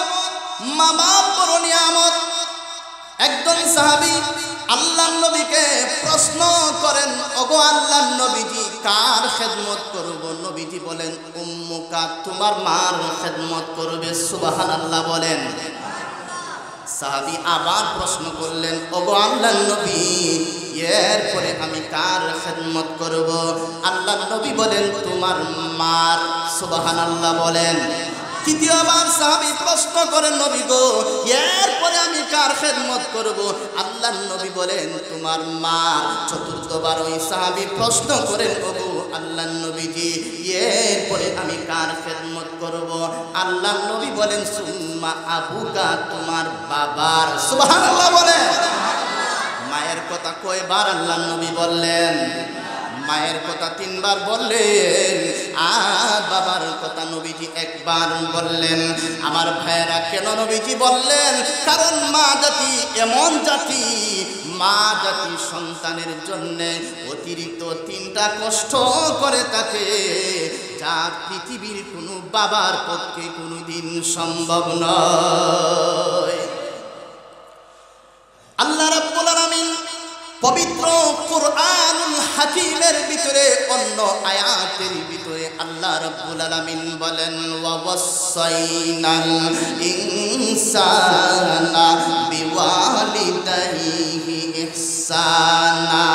মা বাপ বড় নিয়ামত। একজন সাহাবী আল্লাহর নবীকে প্রশ্ন করেন, ওগো আল্লাহর নবীজি, কার খেদমত করব? নবীজি বলেন, উম্মুকা, তোমার মার খেদমত করবে। সুবহানাল্লাহ বলেন। সাহাবী আবার প্রশ্ন করলেন, ওগো আল্লাহর নবী, এরপরে আমি কার খেদমত করব? আল্লাহর নবী বলেন, তোমার মার। সুবহানাল্লাহ বলেন। তৃতীয়বার সাহাবী প্রশ্ন করেন, নবী গো, এরপরে আমি কার খেদমত করব? আল্লাহর নবী বলেন, তোমার মা। চতুর্থবার ওই সাহাবী প্রশ্ন করেন, ওগো আল্লাহর নবীজি, এরপরে আমি কার খেদমত করব? আল্লাহর নবী বলেন, সুম্মা আবুকা, তোমার বাবার। সুবহানাল্লাহ বলেন। মায়ের কথা কয়বার আল্লাহর নবী বললেন? মায়ের কথা 3 বার বললেন, আর বাবার কথা নবীজি 1 বার বললেন। আমার ভাইয়েরা, কেন নবীজি বললেন? কারণ মা জাতি এমন জাতি, মা জাতি সন্তানের জন্য অতিরিক্ত 3টা কষ্ট করে থাকে, যা পৃথিবীর কোনো বাবার পক্ষে কোনোদিন সম্ভব নয়। আল্লাহ রাব্বুল আলামিন পবিত্র কুরআনুল হাকীমের ভিতরে অন্য আয়াতের ভিতরে আল্লাহ রাব্বুল আলামিন বলেন, ওয়া ওয়াসাইনাল ইনসানা বিওয়ালিদাইহি ইহসানা।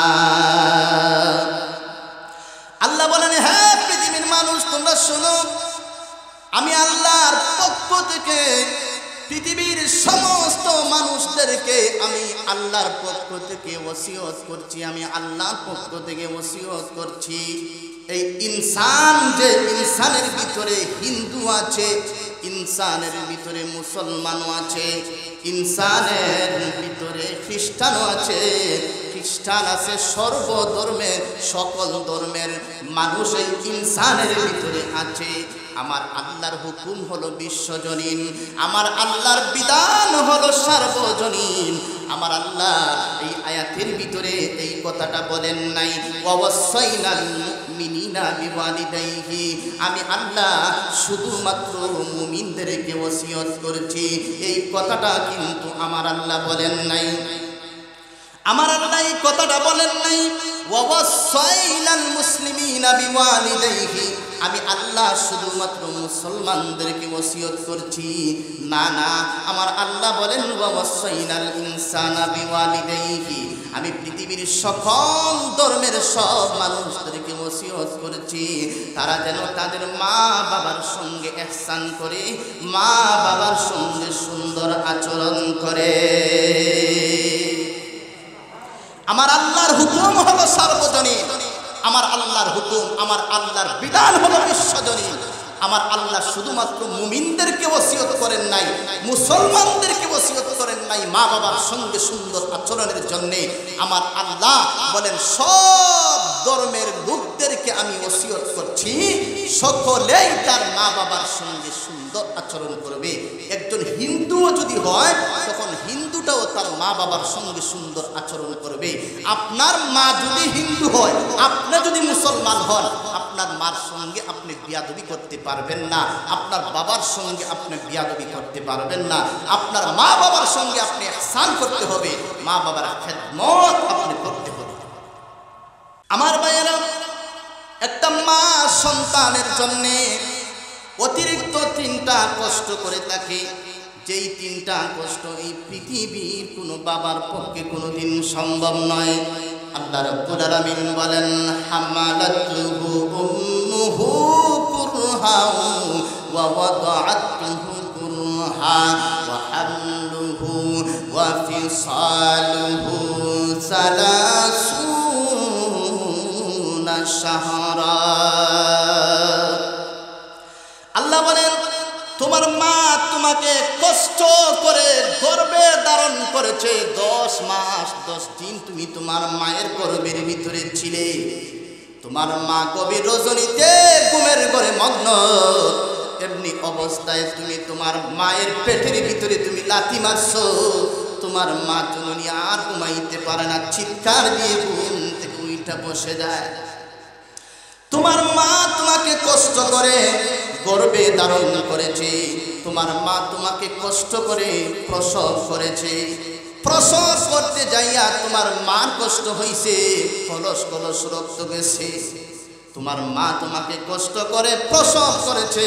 আল্লাহ বলেন, হে পৃথিবীর মানুষ, তোমরা শোনো, আমি আল্লাহর পক্ষ থেকে পৃথিবীর সমস্ত মানুষদেরকে আমি আল্লাহর পক্ষ থেকে ওসিয়ত করছি, আমি আল্লাহর পক্ষ থেকে ওসিয়ত করছি, এই ইনসান, যে ইনসানের ভিতরে হিন্দু আছে, ইনসানের ভিতরে মুসলমানও আছে, ইনসানের ভিতরে খ্রিস্টানও আছে, খ্রিস্টান আছে, সর্বধর্মের সকল ধর্মের মানুষ এই ইনসানের ভিতরে আছে। আমার আল্লাহর হুকুম হলো বিশ্বজনীন, আমার আল্লাহর বিধান হলো সার্বজনীন। আমার আল্লাহ এই আয়াতের ভিতরে এই কথাটা বলেন নাই, ওয়াসাইনাল মুমিনিনা বিওয়ালিদাইহি, আমি আল্লাহ শুধুমাত্র মুমিনদেরকে ওসিয়ত করেছি, এই কথাটা কিন্তু আমার আল্লাহ বলেন নাই। আমার আল্লাহ এই কথাটা বলেন নাই। ওয়া ওয়াসাইনাল মুসলিমিনা বিওয়ালিদাইহি, আমি আল্লাহ শুধুমাত্র মুসলমানদেরকে ওসিয়ত করছি না, না, আমার আল্লাহ বলেন ওয়া ওয়াসাইনাল ইনসানা বিওয়ালিদাইহি, আমি পৃথিবীর সকল ধর্মের সব মানুষদেরকে ওসিয়ত করেছি তারা যেন তাদের মা বাবার সঙ্গে ইহসান করে, মা বাবার সঙ্গে সুন্দর আচরণ করে। আমার আল্লাহর হুকুম হলো সার্বজনীন, আমার আল্লাহর হুকুম, আমার আল্লাহর বিধান হলো বিশ্বজনীন। আমার আল্লাহ শুধুমাত্র মুমিনদেরকে ওসিয়ত করেন নাই, মুসলমানদেরকে ওসিয়ত করেন নাই মা বাবার সঙ্গে সুন্দর আচরণের জন্য। আমার আল্লাহ বলেন সব ধর্মের লোকদেরকে আমি ওসিয়ত করছি সকলেই তার মা বাবার সঙ্গে সুন্দর আচরণ করবে। একজন হিন্দুও যদি হয় তখন হিন্দুটাও তার মা বাবার সঙ্গে সুন্দর আচরণ করবে। আপনার মা যদি হিন্দু হয়, আপনি যদি মুসলমান হন, আপনার মার সঙ্গে আপনি বিয়াদবি করতে পারবেন না, আপনার বাবার সঙ্গে আপনি বিয়াদবি করতে পারবেন না। আপনার মা বাবার সঙ্গে আপনি ইহসান করতে হবে, মা বাবার খেদমত আপনি করতে হবে। আমার ভাইয়েরা, একটা মা সন্তানের জন্যে অতিরিক্ত 3টা কষ্ট করে থাকে, যেই 3টা কষ্ট এই পৃথিবীর কোনো বাবার পক্ষে কোনোদিন সম্ভব নয়। আল্লাহ রাব্বুল আলামিন বলেন হামালাতুহু উম্মুহু কুরহা ওয়া ওয়াদাআতুহু কুরহা ওয়া হামলুহু ওয়া ফিসালুহু 30 শাহরা। আল্লাহ বলেন তোমার মা তোমাকে কষ্ট করে গর্ভে ধারণ করেছে, 10 মাস 10 দিন তুমি তোমার মায়ের গর্ভের ভিতরে ছিলে। তোমার মা গভীর রজনীতে ঘুমের ঘরে মগ্ন, এমনি অবস্থায় তুমি তোমার মায়ের পেটের ভিতরে তুমি লাথি মারছো। তোমার মা জননী আর ঘুমাইতে পারে না, চিৎকার দিয়ে ঘুম থেকে উঠে বসে যায়। তোমার মা তোমাকে কষ্ট করে গর্ভে ধারণ করেছে, তোমার মা তোমাকে কষ্ট করে প্রসব করেছে। প্রসব করতে যাইয়া তোমার মার কষ্ট হইছে, কলস কলস রক্ত গেছে। তোমার মা তোমাকে কষ্ট করে প্রসব করেছে,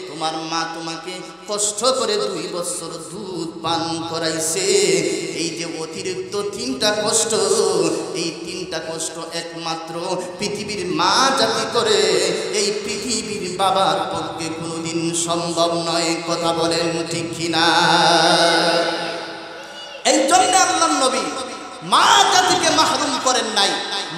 তোমার মা তোমাকে কষ্ট করে 2 বছর দুধ পান করাইছে। এই যে অতিরিক্ত 3টা কষ্ট, এই 3টা কষ্ট একমাত্র পৃথিবীর মা জাতি করে, এই পৃথিবীর বাবার পক্ষে কোনোদিন সম্ভব নয়। কথা বলেন ঠিক কিনা? এই জন্য আল্লাহর নবী মা জাতিকে মাহরুম করেন নাই।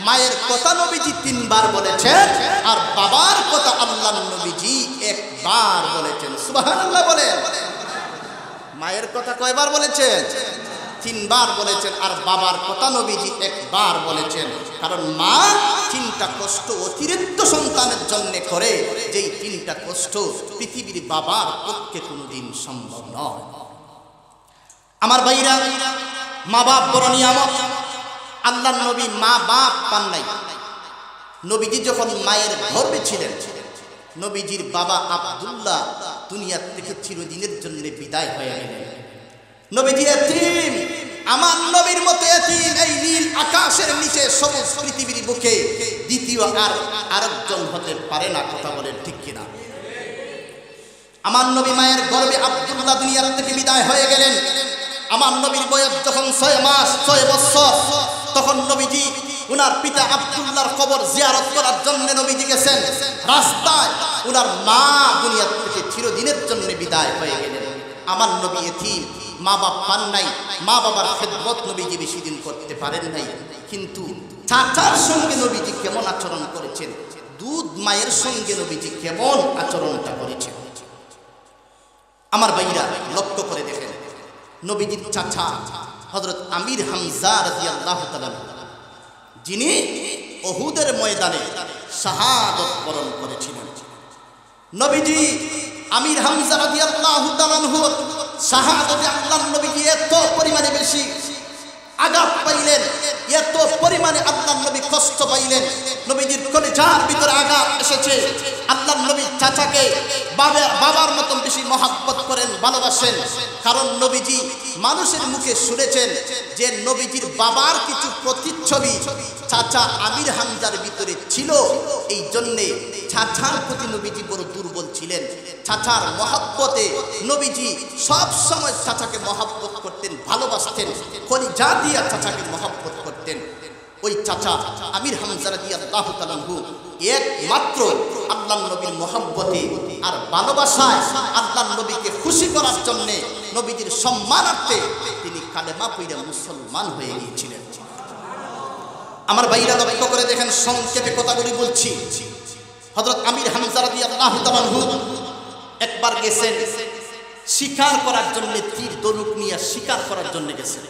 মায়ের কথা নবীজি 3 বার বলেছেন, আর বাবার কথা আল্লাহর নবীজি 1 বার বলেছেন। সুবহানাল্লাহ বলেন। মায়ের কথা কয়বার বলেছেন? 3 বার বলেছেন, আর বাবার কথা নবীজি 1 বার বলেছেন। কারণ মা 3টা কষ্ট অতিরিক্ত সন্তানের জন্য করে, যেই 3টা কষ্ট পৃথিবীর বাবার পক্ষে কোনোদিন সম্ভব নয়। আমার ভাইরা, মা বাপ বড় নিয়ামত। আল্লাহর নবী মা বাপ পান নাই। নবীজি যখন মায়ের গর্ভে ছিলেন, নবীজির বাবা আব্দুল্লাহ দুনিয়া থেকে চিরদিনের জন্য বিদায় হয়ে গেলেন। নবীজি এতিম, আমার নবীর মতো এতিম এই নীল আকাশের নিচে সবুজ পৃথিবীর বুকে দ্বিতীয় আরেকজন হতে পারে না। কথা বলেন ঠিক কিনা? আমার নবী মায়ের গর্ভে আব্দুল্লাহ দুনিয়া থেকে বিদায় হয়ে গেলেন। আমার নবীর বয়স যখন 6 মাস 6 বছর, তখন নবীজি উনার পিতা আব্দুল্লাহর কবর জিয়ারত করার জন্য নবীজি গেছেন। রাস্তায় উনার মা দুনিয়া থেকে চিরদিনের জন্য বিদায় হয়ে গেলেন। আমার নবী এতিম, মা বাপ পান নাই, মা বাবার খেদমত নবীজি বেশি দিন করতে পারেন নাই। কিন্তু চাচার সঙ্গে নবীজি কেমন আচরণ করেছেন, দুধ মায়ের সঙ্গে নবীজি কেমন আচরণটা করেছেন। আমার ভাইরা লক্ষ্য করে দেখেন, নবীজির চাচা হযরত আমির হামজা রাদিয়াল্লাহু তাআলা, যিনি উহুদের ময়দানে শাহাদাত বরণ করেছিলেন। নবীজি আমির হামজা রাদিয়াল্লাহু তাআলা শাহাদাতে আল্লাহর নবীজি এত পরিমাণে বেশি আঘাত পাইলেন, এত পরিমাণে আল্লাহর নবী কষ্ট পাইলেন। নবীজির কলিজার ভিতরে আঘাত এসেছে। আল্লাহর নবী চাচাকে বাবার মতন বেশি মহব্বত করেন, ভালোবাসেন। কারণ নবীজি মানুষের মুখে শুনেছেন যে নবীজির বাবার কিছু প্রতিচ্ছবি চাচা আমির হামজার ভিতরে ছিল, এই জন্যে চাচার প্রতি নবীজি বড় দুর্বল ছিলেন। চাচার মহব্বতে নবীজি সব সময় চাচাকে মহব্বত করতেন, ভালোবাসতেন, কলিজা দিয়া চাচাকে মহব্বত করতেন। ওই চাচা আমির হামজা রাদিয়াল্লাহু তাআলা আনহু একমাত্র আল্লাহর নবীর মহব্বতে আর ভালোবাসায় আল্লাহর নবীকে খুশি করার জন্য, নবীজির সম্মানার্থে তিনি কালেমা পড়ে মুসলমান হয়ে গিয়েছিলেন। আমার ভাইরা লক্ষ্য করে দেখেন, সংক্ষেপে কথাগুলি বলছি। হযরত আমির হামজা রাদিয়াল্লাহু তাআলা আনহু একবার গেছেন শিকার করার জন্য, তীর ধনুক নিয়ে শিকার করার জন্য গেছেন।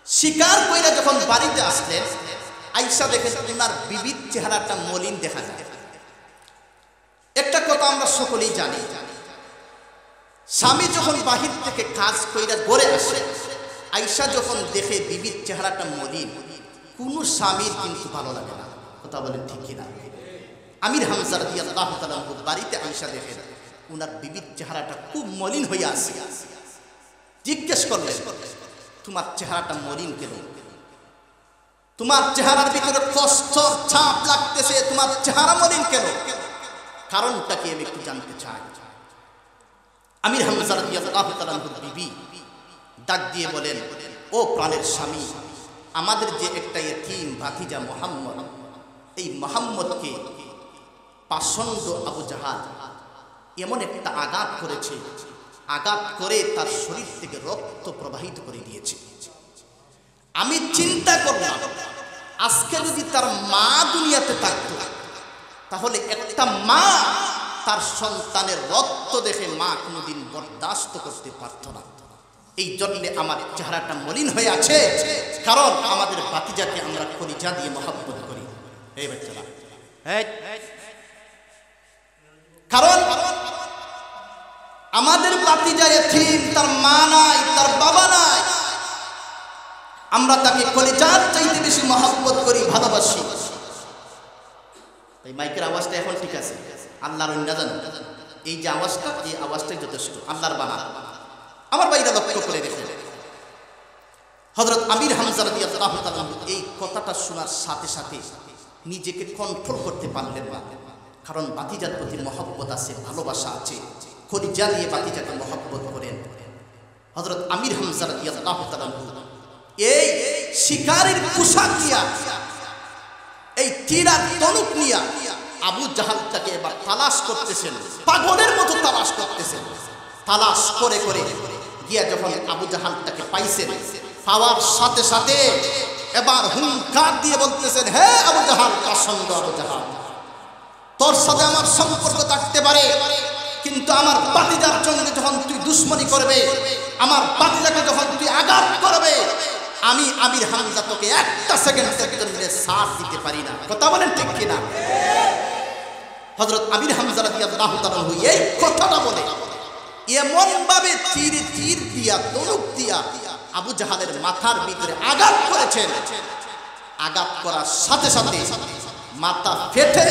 শিকার কইরা যখন বাড়িতে আসলেন, আয়েশা দেখেন ওনার বিবির চেহারাটা মলিন দেখা যায়। একটা কথা আমরা সকলেই জানি, স্বামী যখন বাহির থেকে কাজ কইরা ঘরে আসে, আয়েশা যখন দেখে বিবির চেহারাটা মলিন, কোন স্বামীর কিন্তু ভালো লাগে না। কথা বলেন ঠিক কিনা? আমির হামজা রাদিয়াল্লাহু তাআলা আনহু বাড়িতে আয়েশা দেখেন ওনার বিবির চেহারাটা খুব মলিন হয়ে আছে। জিজ্ঞেস করলেন, তোমার চেহারাটা মলিন কেন? তোমার চেহারার ভিতরে কষ্ট ছাপ লাগতেছে, তোমার চেহারা মলিন কেন? কারণটা কি আমি একটু জানতে চাই। আমির হামজা রাদিয়াল্লাহু তাআলা আনহু বিবি ডাক দিয়ে বলেন, ও প্রাণের স্বামী, আমাদের যে একটা ইতিম ভাতিজা মুহাম্মদ, এই মুহাম্মদকে পাষণ্ড আবু জাহাল এমন একটা আঘাত করেছে, আঘাত করে তার শরীর থেকে রক্ত প্রবাহিত করে দিয়েছে। আমি চিন্তা করলাম, আজকে যদি তার মা দুনিয়াতে থাকতো, তাহলে একটা মা তার সন্তানের রক্ত দেখে মা কোনোদিন বরদাস্ত করতে পারত না। এই জন্যে আমার চেহারাটা মলিন হয়ে আছে, কারণ আমাদের ভাতিজাকে আমরা কলিজা দিয়ে মহব্বত করি। এই বাচ্চারা, কারণ আমাদের ভাতিজা এতিম, তার মা নাই, তার বাবা নাই, আমরা তাকে কলিজার চাইতে বেশি মহব্বত করি, ভালোবাসি। এই মাইকের আওয়াজটা এখন ঠিক আছে? আল্লাহর অন্য জানেন, এই যে আওয়াজটা, এই আওয়াজটাই যথেষ্ট, আল্লাহর বানা। আমার ভাইরা লক্ষ্য করে দেখেন, হযরত আমির হামজা রাদিয়াল্লাহু তাআলা আনহু এই কথাটা শোনার সাথে সাথে নিজেকে কন্ট্রোল করতে পারলেন না। কারণ ভাতিজার প্রতি মহব্বত আছে, ভালোবাসা আছে, কলিজা দিয়ে ভাতিজাকে মহব্বত করেন। হযরত আমির হামজা রাদিয়াল্লাহু তাআলা আনহু এই শিকারীর পোশাক নিয়া, এই তীর আর ধনুক নিয়া আবু জাহালটাকে এবার তালাশ করতেছেন, পাগলের মতো তালাশ করতেছেন। তালাশ করে করে গিয়া যখন আবু জাহালটাকে পাইছেন, পাওয়ার সাথে সাথে এবার হুঙ্কার দিয়ে বলতেছেন, হে আবু জাহাল, পাষণ্ড আবু জাহাল, তোর সাথে আমার সম্পর্ক থাকতে পারে, কিন্তু আমার ভাতিজার সঙ্গে যখন তুই দুশ্মনী করবে, আমার ভাতিজাকে যখন তুই আঘাত করবে, আমি আমির হামজা তোকে একটা সেকেন্ডের জন্য সাথ দিতে পারি না। কথা বলেন ঠিক কিনা? হযরত আমির হামজা রাদিয়াল্লাহু তাআলা আনহু এই কথাটা বলে এমন ভাবে তীর দিয়া, ধনুক দিয়া আবু জাহালের মাথার ভিতরে আঘাত করেছেন। আঘাত করার সাথে সাথে মাথা ফেটে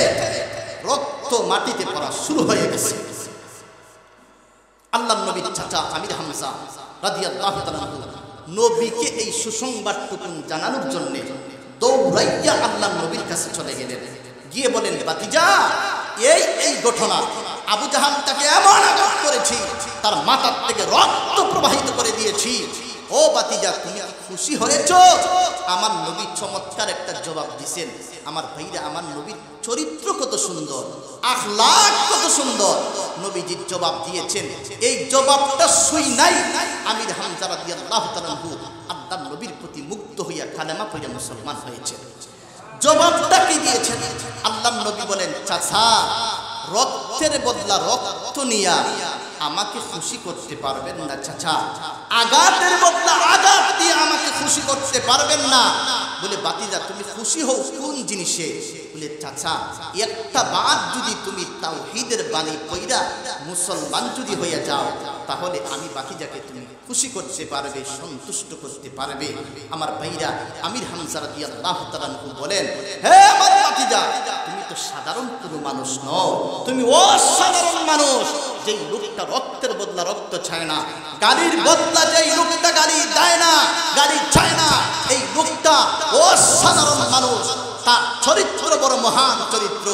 রক্ত মাটিতে পড়া শুরু হয়ে গেছে। আল্লাহর নবীর চাচা আমির হামজা রাদিয়াল্লাহু তাআলা আনহু নবীকে এই সুসংবাদটুকু জানানোর জন্য দৌড়াইয়া আল্লাহর নবীর কাছে চলে গেলেন। গিয়ে বলেন, ভাতিজা, এই ঘটনা, আবু জাহাল তাকে এমন আঘাত করেছি, তার মাথার থেকে রক্ত প্রবাহিত করে দিয়েছি। ও ভাতিজা, তুমি খুশি হয়েছ? আমার নবী চমৎকার একটা জবাব দিয়েছেন। আমার ভাইরা, আমার নবীর চরিত্র কত সুন্দর, আখলাক কত সুন্দর, নবীজির জবাব দিয়েছেন। এই জবাবটা শুই নাই আমির হামজা রাদিয়াল্লাহু তাআলা আনহু আল্লাহর নবীর প্রতি মুগ্ধ হইয়া কালেমা পড়ে মুসলমান হয়েছে। জবাবটা কি দিয়েছেন? আল্লাহর নবী বলেন, চাচা, রক্তের বদলা রক্ত নিয়া আমাকে খুশি করতে পারবেন না চাচা, আঘাতের বদলা আঘাত দিয়ে আমাকে খুশি করতে পারবেন না। বলে, ভাতিজা, তুমি খুশি হও কোন জিনিসে? বলে, চাচা, একটা বার যদি তুমি তাওহীদের বাণী পড়া মুসলমান যদি হয়ে যাও, তাহলে আমি ভাতিজাকে তুমি খুশি করতে পারবে, সন্তুষ্ট করতে পারবে। আমার ভাইরা, আমির হামজা রাদিয়াল্লাহু তাআলা আনহু বলেন, হে আমার ভাতিজা, তুমি তো সাধারণ কোনো মানুষ নও, তুমি অসাধারণ মানুষ। যেই লোকটা রক্ত রক্তের বদলা রক্ত চায় না, গালির বদলা যেই লোকটা গালি দেয় না, গালি চায় না, এই লোকটা অসাধারণ মানুষ, তার চরিত্র বড় মহান চরিত্র।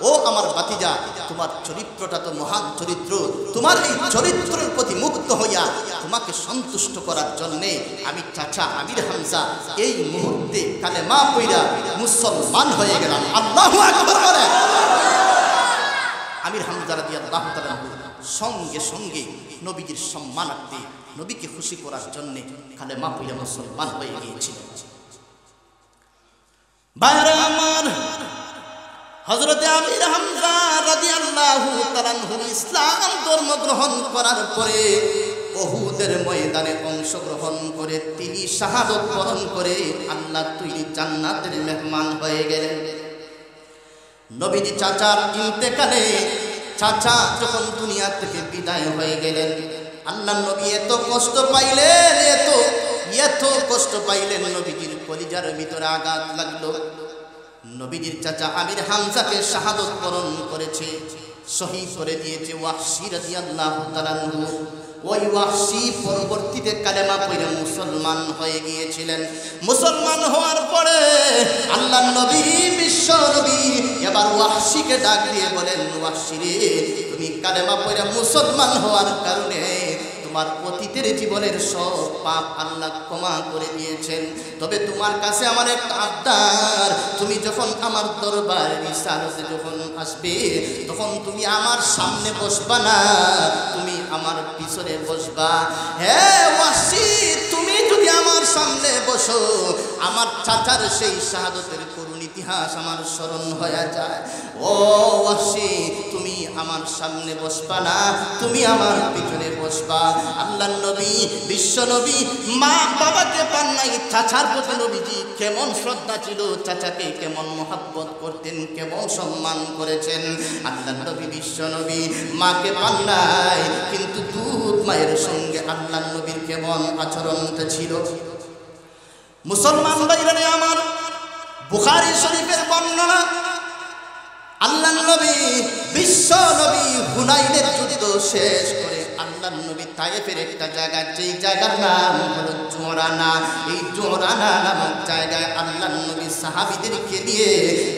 ও আমার ভাতিজা, তোমার চরিত্রটা তো মহান চরিত্র, তোমার এই চরিত্রের প্রতি মুগ্ধ হইয়া তোমাকে সন্তুষ্ট করার জন্যে আমি চাচা আমির হামজা এই মুহূর্তে কালেমা পড়া মুসলমান হয়ে গেলাম। আল্লাহু আকবার বলেন। আমির হামজা রাদিয়াল্লাহু তাআলা সঙ্গে সঙ্গে নবীজির সম্মানার্থে, নবীকে খুশি করার জন্যে কালেমা পড়া মুসলমান হয়ে গিয়েছিলেন। ভাইরা আমার, হযরতে আমির হামজা রাদিয়াল্লাহু তাআলা আনহু ইসলাম ধর্ম গ্রহণ করার পরে উহুদের ময়দানে অংশগ্রহণ করে তিনি শাহাদাত বরণ করে আল্লাহ তৈরি জান্নাতের মেহমান হয়ে গেলেন। নবীজি চাচার ইন্তেকালে, চাচা যখন দুনিয়া থেকে বিদায় হয়ে গেলেন, আল্লাহ নবী এত কষ্ট পাইলেন, এত কষ্ট পাইলেন, নবীজির কলিজার ভিতরে আঘাত লাগলো। নবীজির চাচা আমির হামজাকে শাহাদাত বরণ করেছে, শহীদ করে দিয়েছে ওয়াহশী রাদিয়াল্লাহু তাআলা আনহু। ওই ওয়াহশী পরবর্তীতে কালেমা পড়ে মুসলমান হয়ে গিয়েছিলেন। মুসলমান হওয়ার পরে আল্লাহর নবী, বিশ্ব নবী এবার ওয়াহশীকে ডাক দিয়ে বলেন, ওয়াহশী রে, তুমি কালেমা পড়ে মুসলমান হওয়ার কারণে তোমার অতীতের জীবনের সব পাপ আল্লাহ ক্ষমা করে দিয়েছেন। তবে তোমার কাছে আমার একটা আবদার, তুমি যখন আমার দরবারে রিসালতে যখন আসবে, তখন তুমি আমার সামনে বসবা না, তুমি আমার পিছনে বসবা। হ্যাঁ ওয়াহশী, তুমি যদি আমার সামনে বসো, আমার চাচার সেই শাহাদাতের করুণ ইতিহাস আমার স্মরণ হয়ে যায়। ও ওয়াহশী, তুমি আমার সামনে বসবা না, তুমি আমার পিছনে বসবা। আল্লাহর নবী, বিশ্ব নবী মা বাবাকে পান নাই, চাচার প্রতি নবীজি কেমন শ্রদ্ধা ছিল, চাচাকে কেমন মহব্বত করতেন, কেমন সম্মান করেছেন। আল্লাহর নবী, বিশ্ব নবী মাকে পান নাই, কিন্তু দুধ মায়ের সঙ্গে আল্লাহর নবীর কেমন আচরণটা ছিল। মুসলমান ভাইরা আমার, বুখারী শরীফের বর্ণনা, আল্লাহর নবী, বিশ্ব নবী হুনাইনের যুদ্ধ শেষ করে আল্লাহর নবী তায়েফের একটা জায়গা, যেই জায়গার নাম হলো জোরানা, এই জোরানা নামক জায়গায় আল্লাহর নবী সাহাবীদেরকে নিয়ে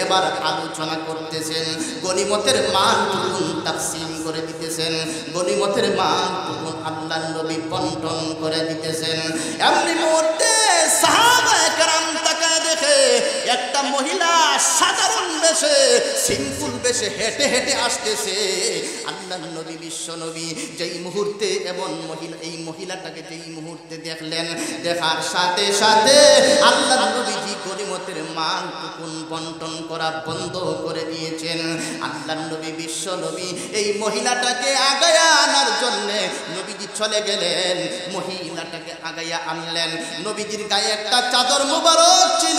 এবার আলোচনা করতেছেন, গনিমতের মালটুকুন তাকসিম করে দিতেছেন, গনিমতের মালটুকুন আল্লাহর নবী বন্টন করে দিতেছেন। এমনি মুহূর্তে সাহাবায়ে কেরাম তাকায় দেখে একটা মহিলা সাধারণ বেশে, সিম্পল বেশে হেঁটে হেঁটে আসতেছে। আল্লাহর নবী, বিশ্ব নবী যেই মুহূর্তে এবং মহিলা, এই মহিলাটাকে যেই মুহূর্তে দেখলেন, দেখার সাথে সাথে আল্লাহর নবীজি গনিমতের মালটুকুন বন্টন করা বন্ধ করে দিয়েছেন। আল্লাহর নবী, বিশ্ব নবী এই মহিলাটাকে আগায়া আনার জন্যে নবীজি চলে গেলেন, মহিলাটাকে আগায়া আনলেন। নবীজির গায়ে একটা চাদর মুবারক ছিল,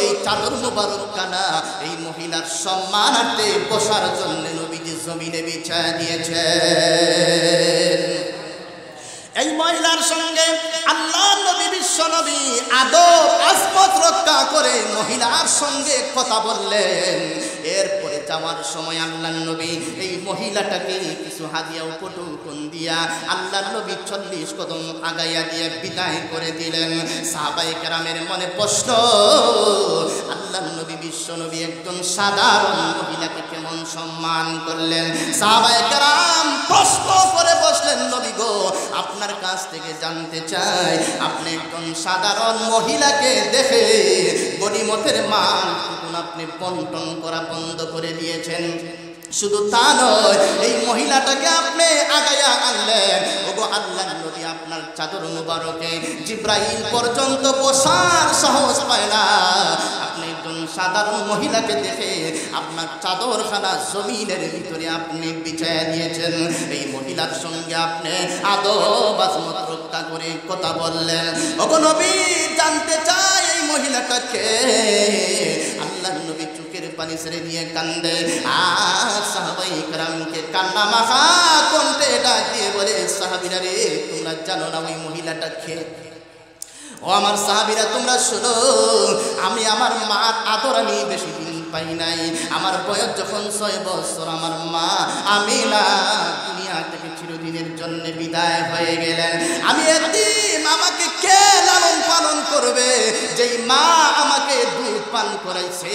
এই চাদর মুবারক কানা এই মহিলার সম্মানার্থে বসার জন্য নবীজি জমিনে বিছায়া দিয়েছেন। এই মহিলার সঙ্গে আল্লাহ নবী, বিশ্ব নবী আদব আজমত রক্ষা করে মহিলার সঙ্গে কথা বললেন। এরপরে যাওয়ার সময় আল্লাহর নবী এই মহিলাটাকে কিছু হাদিয়া উপটুকুন দিয়া আল্লাহর নবী 40 কদম আগাইয়া দিয়ে বিদায় করে দিলেন। সাহাবায়ে কেরামের মনে প্রশ্ন, আল্লাহর নবী, বিশ্ব নবী একজন সাধারণ মহিলাকে কেমন সম্মান করলেন? সাহাবায়ে কেরাম প্রশ্ন করে বসলেন, নবী গো, আপনার কাছ থেকে জানতে চাই, আপনি একজন সাধারণ মহিলাকে দেখে গনিমতের মাল আপনি বন্টন করা বন্ধ করে দিয়েছেন। শুধু তা নয়, এই মহিলাটাকে আপনি আগায়া আনলেন। ওগো আল্লাহর নবী, আপনার চাদর মুবারকে জিব্রাইল পর্যন্ত বসার সাহস পায় না। আপনি একজন সাধারণ মহিলাকে দেখে আপনার চাদরখানা জমিনের ভিতরে আপনি বিছায়া দিয়েছেন। এই মহিলার সঙ্গে আপনি আদব আজমত রক্ষা করে কথা বললেন। ওগো নবী, জানতে চাই এই মহিলাটাকে। আল্লাহর নবী চোখের পানি ছেড়ে দিয়ে কান্দে, আর সাহাবায়ে কেরামকে কান্না মাখা কণ্ঠে ডাক দিয়ে বলে, সাহাবীরা রে, তোমরা জানো না ওই মহিলাটা কে? ও আমার সাহাবীরা, তোমরা শোনো, আমি আমার মার আদর আমি বেশি দিন পাই নাই। আমার বয়স যখন 6 বছর, আমার মা আমিনা দুনিয়া থেকে চিরদিন দুনিয়ার জন্য বিদায় হয়ে গেলেন। আমি এতিম, আমাকে কে লালন পালন করবে? যেই মা আমাকে দুধ পান করাইছে,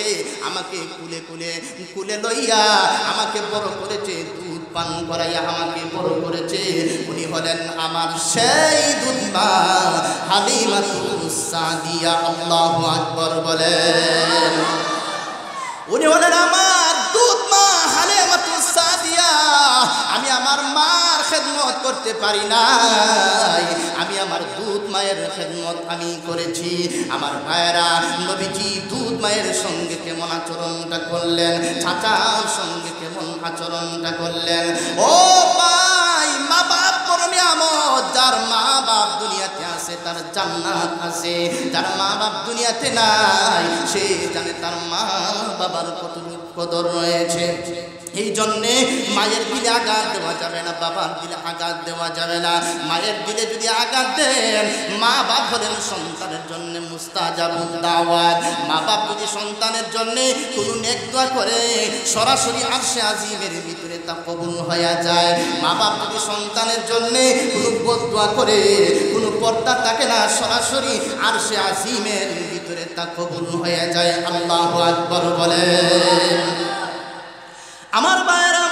আমাকে কুলে কুলে কুলে লইয়া আমাকে বড় করেছে, দুধ পান করাইয়া আমাকে বড় করেছে, উনি হলেন আমার সেই দুধ মা হালিমাতুস সাদিয়া। আল্লাহু আকবার বলেন। উনি হলেন আমার দুধ মা হালিমাতুস সাদিয়া। আমি আমার মার খেদমত করতে পারি নাই, আমি আমার দুধ মায়ের খেদমত আমি করেছি। আমার ভাইয়েরা, নবীজি দুধ মায়ের সঙ্গে কেমন আচরণটা করলেন, চাচার সঙ্গে কেমন আচরণটা করলেন। ও ভাই, মা বাপ বড় নিয়ামত। যার মা বাপ দুনিয়াতে আছে তার জান্নাত আছে, যার মা বাপ দুনিয়াতে নাই সে জানে তার মা বাবার কতটুকু কদর রয়েছে। এই জন্যে মায়ের দিলে আঘাত দেওয়া যাবে না, বাবার দিলে আঘাত দেওয়া যাবে না। মায়ের দিলে যদি আঘাত দেন, মা বাপ হলেন সন্তানের জন্য মুস্তাজাবুদ দাওয়াত। মা বাপ যদি সন্তানের জন্য কোনো নেক দোয়া করে, সরাসরি আরশে আজিমের ভিতরে তা কবুল হয়ে যায়। মা বাপ যদি সন্তানের জন্য কোনো বদদোয়া করে, কোনো পর্দা থাকে না, সরাসরি আরশে আজিমের ভিতরে তা কবুল হয়ে যায়। আল্লাহু আকবার বলেন। আমার ভাইয়েরা,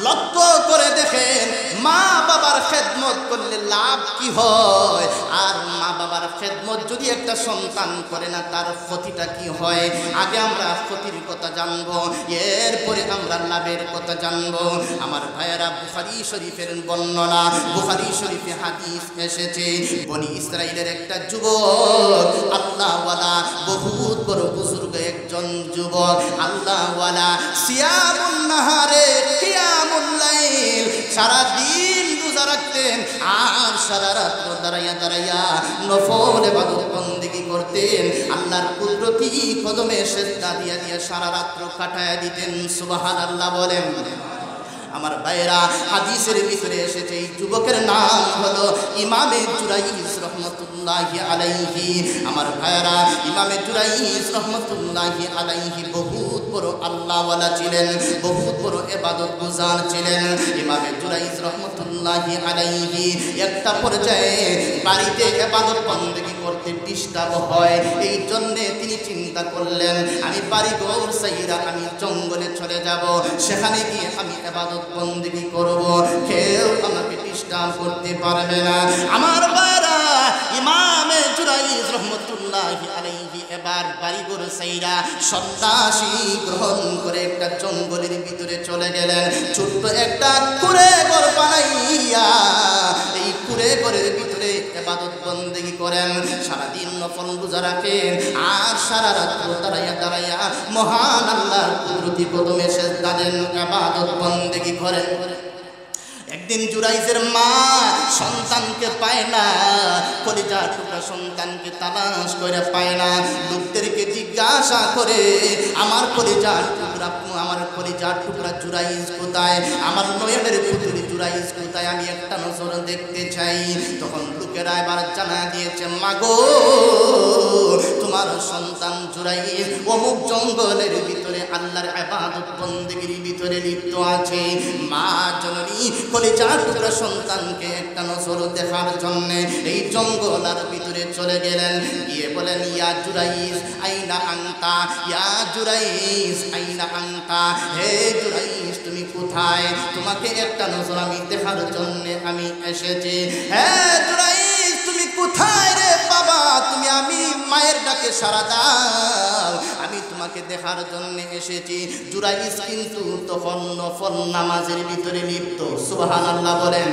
লক্ষ্য করে দেখেন মা বাবার খেদমত করলে লাভ কি হয়, আর মা বাবার খেদমত যদি একটা সন্তান করে না তার ক্ষতিটা কি হয়। আগে আমরা ক্ষতির কথা জানবো, এরপরে আমরা লাভের কথা জানবো। আমার ভাইয়েরা, বুখারী শরীফের বর্ণনা, বুখারী শরীফে হাদিস এসেছে, বনি ইসরাইলের একটা যুবক, আল্লাহওয়ালা, বহুত বড় বুজুর্গ একজন যুবক, আল্লাহওয়ালা, সিয়ামুন নাহারে কিয়ামুল লাইল, সারা দিন রোজা রাখতেন আর সারা রাত দাঁড়াইয়া দাঁড়াইয়া নফল ইবাদত বন্দেগী করতেন। আল্লাহর কুদরতি কদমে সেজদা দিয়া দিয়া সারা রাত্র কাটায়া দিতেন। সুবহানাল্লাহ বলেন। আমার ভাইরা, হাদিসের ভিতরে এসেছে এই যুবকের নাম হলো ইমামে জুরাইজ রহমতুল্লাহি আলাইহি। আমার ভাইরা, ইমামে জুরাইজ রহমতুল্লাহি আলাইহি বহুত বড় আল্লাহওয়ালা ছিলেন, বহুত বড় ইবাদত গুজার ছিলেন। ইমামে জুরাইজ রহমতুল্লাহি আলাইহি একটা পর্যায়ে বাড়িতে ইবাদত বন্দেগী করতে ডিস্টার্ব হয়, এই জন্যে তিনি চিন্তা করলেন আমি বাড়ি ঘর সাইরা আমি জঙ্গলে চলে যাব, সেখানে গিয়ে আমি ইবাদত বন্দেগী করব, কেউ আমাকে ডিস্টার্ব করতে পারবে না। আমার ভাইরা, ইমামে জুরাইজ রহমতুল্লাহি আলাইহি এবার বাড়ি ঘর সাইরা সন্ন্যাসী গ্রহণ করে একটা জঙ্গলের ভিতরে চলে গেলেন। ছোট্ট একটা কুঁড়ে ঘর বানাইয়া এই কুঁড়ে ঘরের ভিতরে ইবাদত বন্দেগী করেন, সারাদিন নফল রোজা রাখেন আর সারা রাত দাঁড়াইয়া দাঁড়াইয়া মহান আল্লাহর কুদরতি কদমে সেজদা দেন, ইবাদত বন্দেগী করেন। একদিন জুরাইজের মা সন্তানকে পায় না, কলিজার টুকরা সন্তানকে তালাশ করে পায় না। লোকদেরকে জিজ্ঞাসা করে আমার কলিজার টুকরা জুরাইজ কোথায়, আমার নয়নের পুতুলি জুরাইজ কোথায়, আমি একটা নজর দেখতে চাই। তখন লোকেরা এবার জানা দিয়েছে, মাগো তোমার সন্তান জুরাইজ অমুক জঙ্গলের ভিতরে আল্লাহর ইবাদত বন্দেগীর ভিতরে লিপ্ত আছে। মা জননী কলিজার টুকরা সন্তানকে একটা নজর দেখার জন্য এই জঙ্গলার ভিতরে চলে গেলেন। গিয়ে বলেন, ইয়া জুরাইজ আইনা আনতা, ইয়া জুরাইজ আইনা আনতা, হে জুরাইজ তুমি কোথায়, তোমাকে একটা নজর আমি দেখার জন্য আমি এসেছি। হে জুরাইজ তুমি কোথায় রে বাবা, তুমি আমি মায়ের ডাকে সাড়া দাও, আমি তোমাকে দেখার জন্য এসেছি। জুরাইজ কিন্তু তখন নফল নামাজের ভিতরে লিপ্ত। সুবহানাল্লাহ বলেন।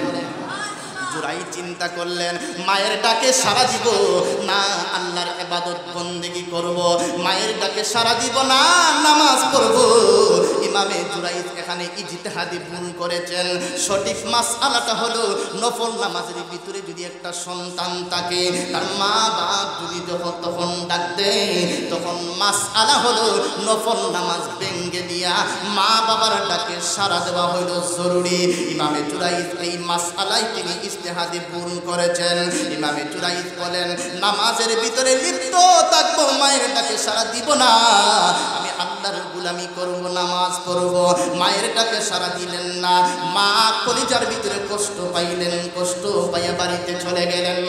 জুরাইজ চিন্তা করলেন মায়ের ডাকে সাড়া দিব না আল্লাহর ইবাদত বন্দেগী করব, মায়ের ডাকে সাড়া দিব না নামাজ পড়ব। ইমামে জুরাইজ এখানে ইজতিহাদি ভুল করেছেন। সঠিক মাসআলাটা হলো নফল নামাজের ভিতরে যদি একটা সন্তান থাকে, তার মা বাপ যদি তখন ডাক দেয়, তখন মাসআলা হলো নফল নামাজ ভেঙ্গে দিয়া মা বাবার ডাকে সাড়া দেওয়া হইল জরুরি। ইমামে জুরাইজ এই মাসআলায় তিনি ইজতিহাদি ভুল করেছেন। ইমামে জুরাইজ বলেন, নামাজের ভিতরে লিপ্ত থাকবো, মায়ের ডাকে সাড়া দিব না, আমি আল্লাহর গোলামি করব, নামাজ পড়ব। মায়ের ডাকে সাড়া দিলেন না। মা কলিজার ভিতরে কষ্ট পাইলেন, কষ্ট পাইয়া বাড়িতে চলে গেলেন।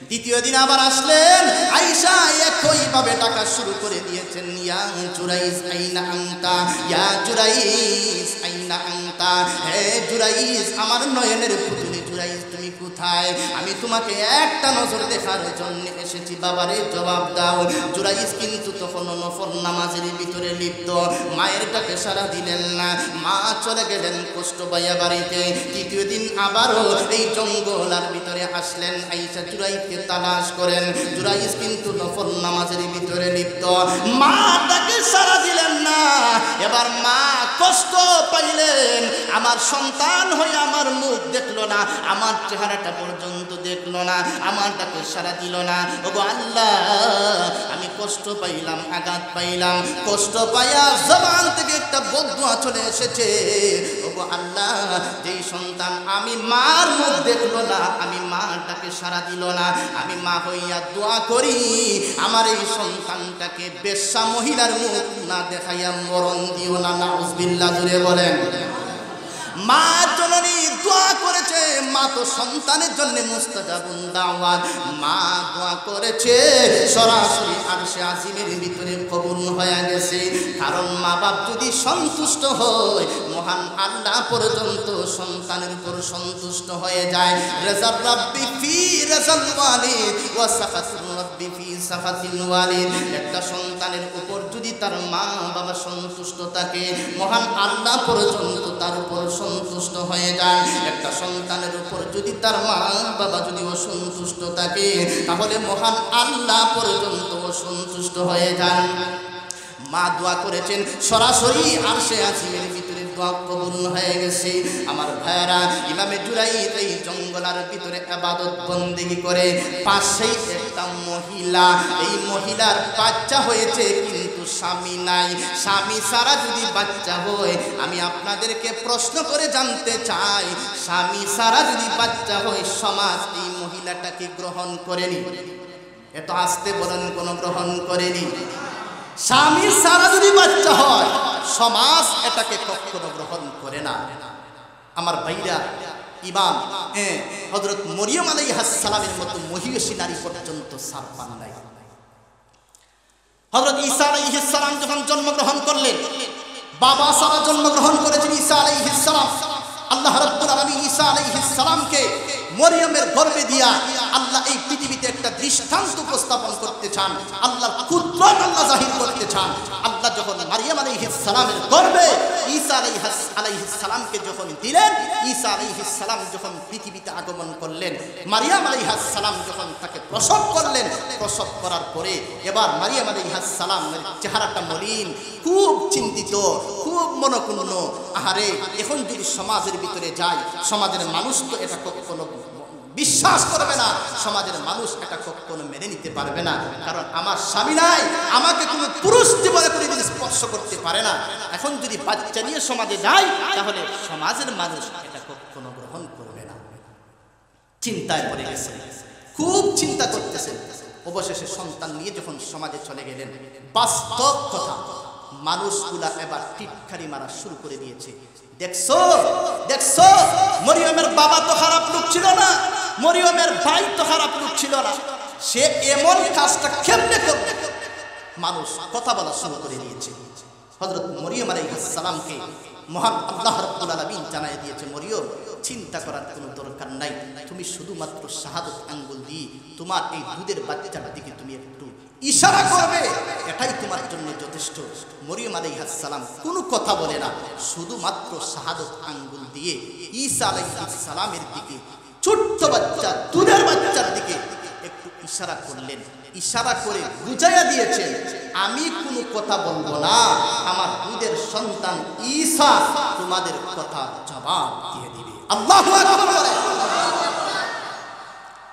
দ্বিতীয় দিন আবার আসলেন। আয়েশা একইভাবে ডাকা শুরু করে দিয়েছেন, ইয়া জুরাইজ আইনা আনতা, ইয়া জুরাইজ আইনা আনতা, হে জুরাইজ, আমার নয়নের পুতুলি জুরাইজ, তুমি কোথায়? আমি তোমাকে একটা নজর দেখার জন্য এসেছি, বাবারে জবাব দাও। জুরাইজ কিন্তু তখন নফল নামাজের ভিতরে লিপ্ত, মায়ের ডাকে সাড়া দিলেন না। মা চলে গেলেন কষ্ট পাইয়া বাড়িতে। তৃতীয় দিন আবারও এই জঙ্গলার ভিতরে আসলেন। আয়েশা জুরাইজকে তালাশ করেন। জুরাইজ কিন্তু নফল নামাজের ভিতরে লিপ্ত, মা তাকে সাড়া দিলেন না। এবার মা কষ্ট পাইলেন, আমার সন্তান হয়ে আমার মুখ দেখলো না, আমার চেহারাটা পর্যন্ত দেখলো না, আমার তাকে সাড়া দিল না। ওগো আল্লাহ, আমি কষ্ট পাইলাম, আঘাত পাইলাম। কষ্ট পাইয়া জবান থেকে একটা বদদুয়া চলে এসেছে। ওগো আল্লাহ, যেই সন্তান আমি মার মুখ দেখলো না, আমি মাটাকে সাড়া দিল না, আমি মা হইয়া দোয়া করি আমার এই সন্তানটাকে বেশ্যা মহিলার মুখ না দেখাইয়া মরণ দিও না। নাউজুবিল্লাহ, জুড়ে বলেন। মা জননী দোয়া করেছে, মা তো সন্তানের জন্য মুস্তাজাবুন দাওয়াত। মা দোয়া করেছে, সরাসরি আরশে আজিমের ভিতরে কবুল হয়ে গেছে। কারণ মা বাপ যদি সন্তুষ্ট হয়, মহান আল্লাহ পর্যন্ত সন্তানের উপর সন্তুষ্ট হয়ে যায়। রাজার রাব্বি ফি রাজাল ওয়ালিদ ওয়া সাখাতুর রাব্বি ফি সাখাতিল ওয়ালিদ। একটা সন্তানের উপর যদি তার মা বাবা সন্তুষ্ট থাকে, মহান আল্লাহ পর্যন্ত তার উপর সন্তুষ্ট হয়ে যায়। একটা সন্তানের উপর যদি তার মা বাবা যদি অসন্তুষ্ট থাকে, তাহলে মহান আল্লাহ পর্যন্ত অসন্তুষ্ট হয়ে যান। মা দোয়া করেছেন, সরাসরি আরশে আজিমের ভিতরে দোয়া কবুল হয়ে গেছে। আমার ভাইরা, ইমামে জুরাইজ এই জঙ্গলার ভিতরে ইবাদত বন্দেগী করে। পাশেই একটা মহিলা, এই মহিলার বাচ্চা হয়েছে কিন্তু স্বামী নাই। স্বামী ছাড়া যদি বাচ্চা হয়, আমি আপনাদেরকে প্রশ্ন করে জানতে চাই, স্বামী ছাড়া যদি বাচ্চা হয়, সমাজ এই মহিলাটাকে গ্রহণ করেনি? এত আসতে বলেন, কোন গ্রহণ করেনি? স্বামী ছাড়া যদি বাচ্চা হয়, সমাজ এটাকে কখনো গ্রহণ করে না। আমার ভাইরা, ইমাম হযরত মরিয়ম আলাইহিস সালামের মতো মহিষী নারী পর্যন্ত ছাড় পান নাই। হযরত ঈসা আলাইহিস সালাম যখন জন্মগ্রহণ করলেন, বাবা ছাড়া জন্মগ্রহণ করেছেন ঈসা আলাইহিস সালাম। আল্লাহ রাব্বুল আলামিন ঈসা আলাইহিস সালামকে মরিয়মের গর্ভে দিয়া আল্লাহ এই পৃথিবীতে একটা দৃষ্টান্ত উপস্থাপন করতে চান, আল্লাহর কুদরত আল্লাহ জাহির করতে চান। আল্লাহ যখন মারিয়াম আলাইহিস সালামের গর্ভে ঈসা আলাইহিস সালামকে যখন দিলেন, ঈসা আলাইহিস সালাম যখন পৃথিবীতে আগমন করলেন, মারিয়াম আলাইহিস সালাম যখন তাকে প্রসব করলেন, প্রসব করার পরে এবার মারিয়াম আলাইহিস সালামের চেহারাটা মলিন, খুব চিন্তিত, খুব মনক্ষুণ্ণ। আহারে, এখন যদি সমাজের ভিতরে যায়, সমাজের মানুষ তো এটা কখনো বিশ্বাস করবে না, সমাজের মানুষ এটা কখনো মেনে নিতে পারবে না। কারণ আমার স্বামী নাই, আমাকে কোনো পুরুষ জীবনে করে যদি স্পর্শ করতে পারে না। এখন যদি বাচ্চা নিয়ে সমাজে যায়, তাহলে সমাজের মানুষ এটা কখনো গ্রহণ করবে না। চিন্তায় পড়ে গেছে, খুব চিন্তা করতেছেন। অবশেষে সন্তান নিয়ে যখন সমাজে চলে গেলেন, বাস্তব কথা, মানুষগুলা এবার টিটকারি মারা শুরু করে দিয়েছে। দেখছো দেখছো, মরিয়মের বাবা তো খারাপ লোক ছিল না, মরিয়মের ভাই তো খারাপ লোক ছিল না, সে এমন কাজটা কেমনে করবে? মানুষ কথা বলা শুরু করে দিয়েছে। হযরত মরিয়ম আলাইহিস সালামকে মহান আল্লাহ রাব্বুল আলামিন জানায় দিয়েছে, মরিয়ম, চিন্তা করার কোনো দরকার নাই, তুমি শুধুমাত্র শাহাদাত আঙ্গুল দিয়ে তোমার এই দুধের বাচ্চাটার দিকে তুমি একটু ইশারা করবে, এটাই তোমার জন্য যথেষ্ট। মরিয়ম আলাইহিস সালাম কোনো কথা বলে না, শুধুমাত্র শাহাদাত আঙ্গুল দিয়ে ঈসা আলাইহিস সালামের দিকে, ছোট্ট বাচ্চা, দুধের বাচ্চার দিকে একটু ইশারা করলেন। ইশারা করে বুঝাইয়া দিয়েছেন, আমি কোনো কথা বলবো না, আমার দুধের সন্তান ঈসা তোমাদের কথা জবাব দিয়ে দিবে। আল্লাহু আকবার।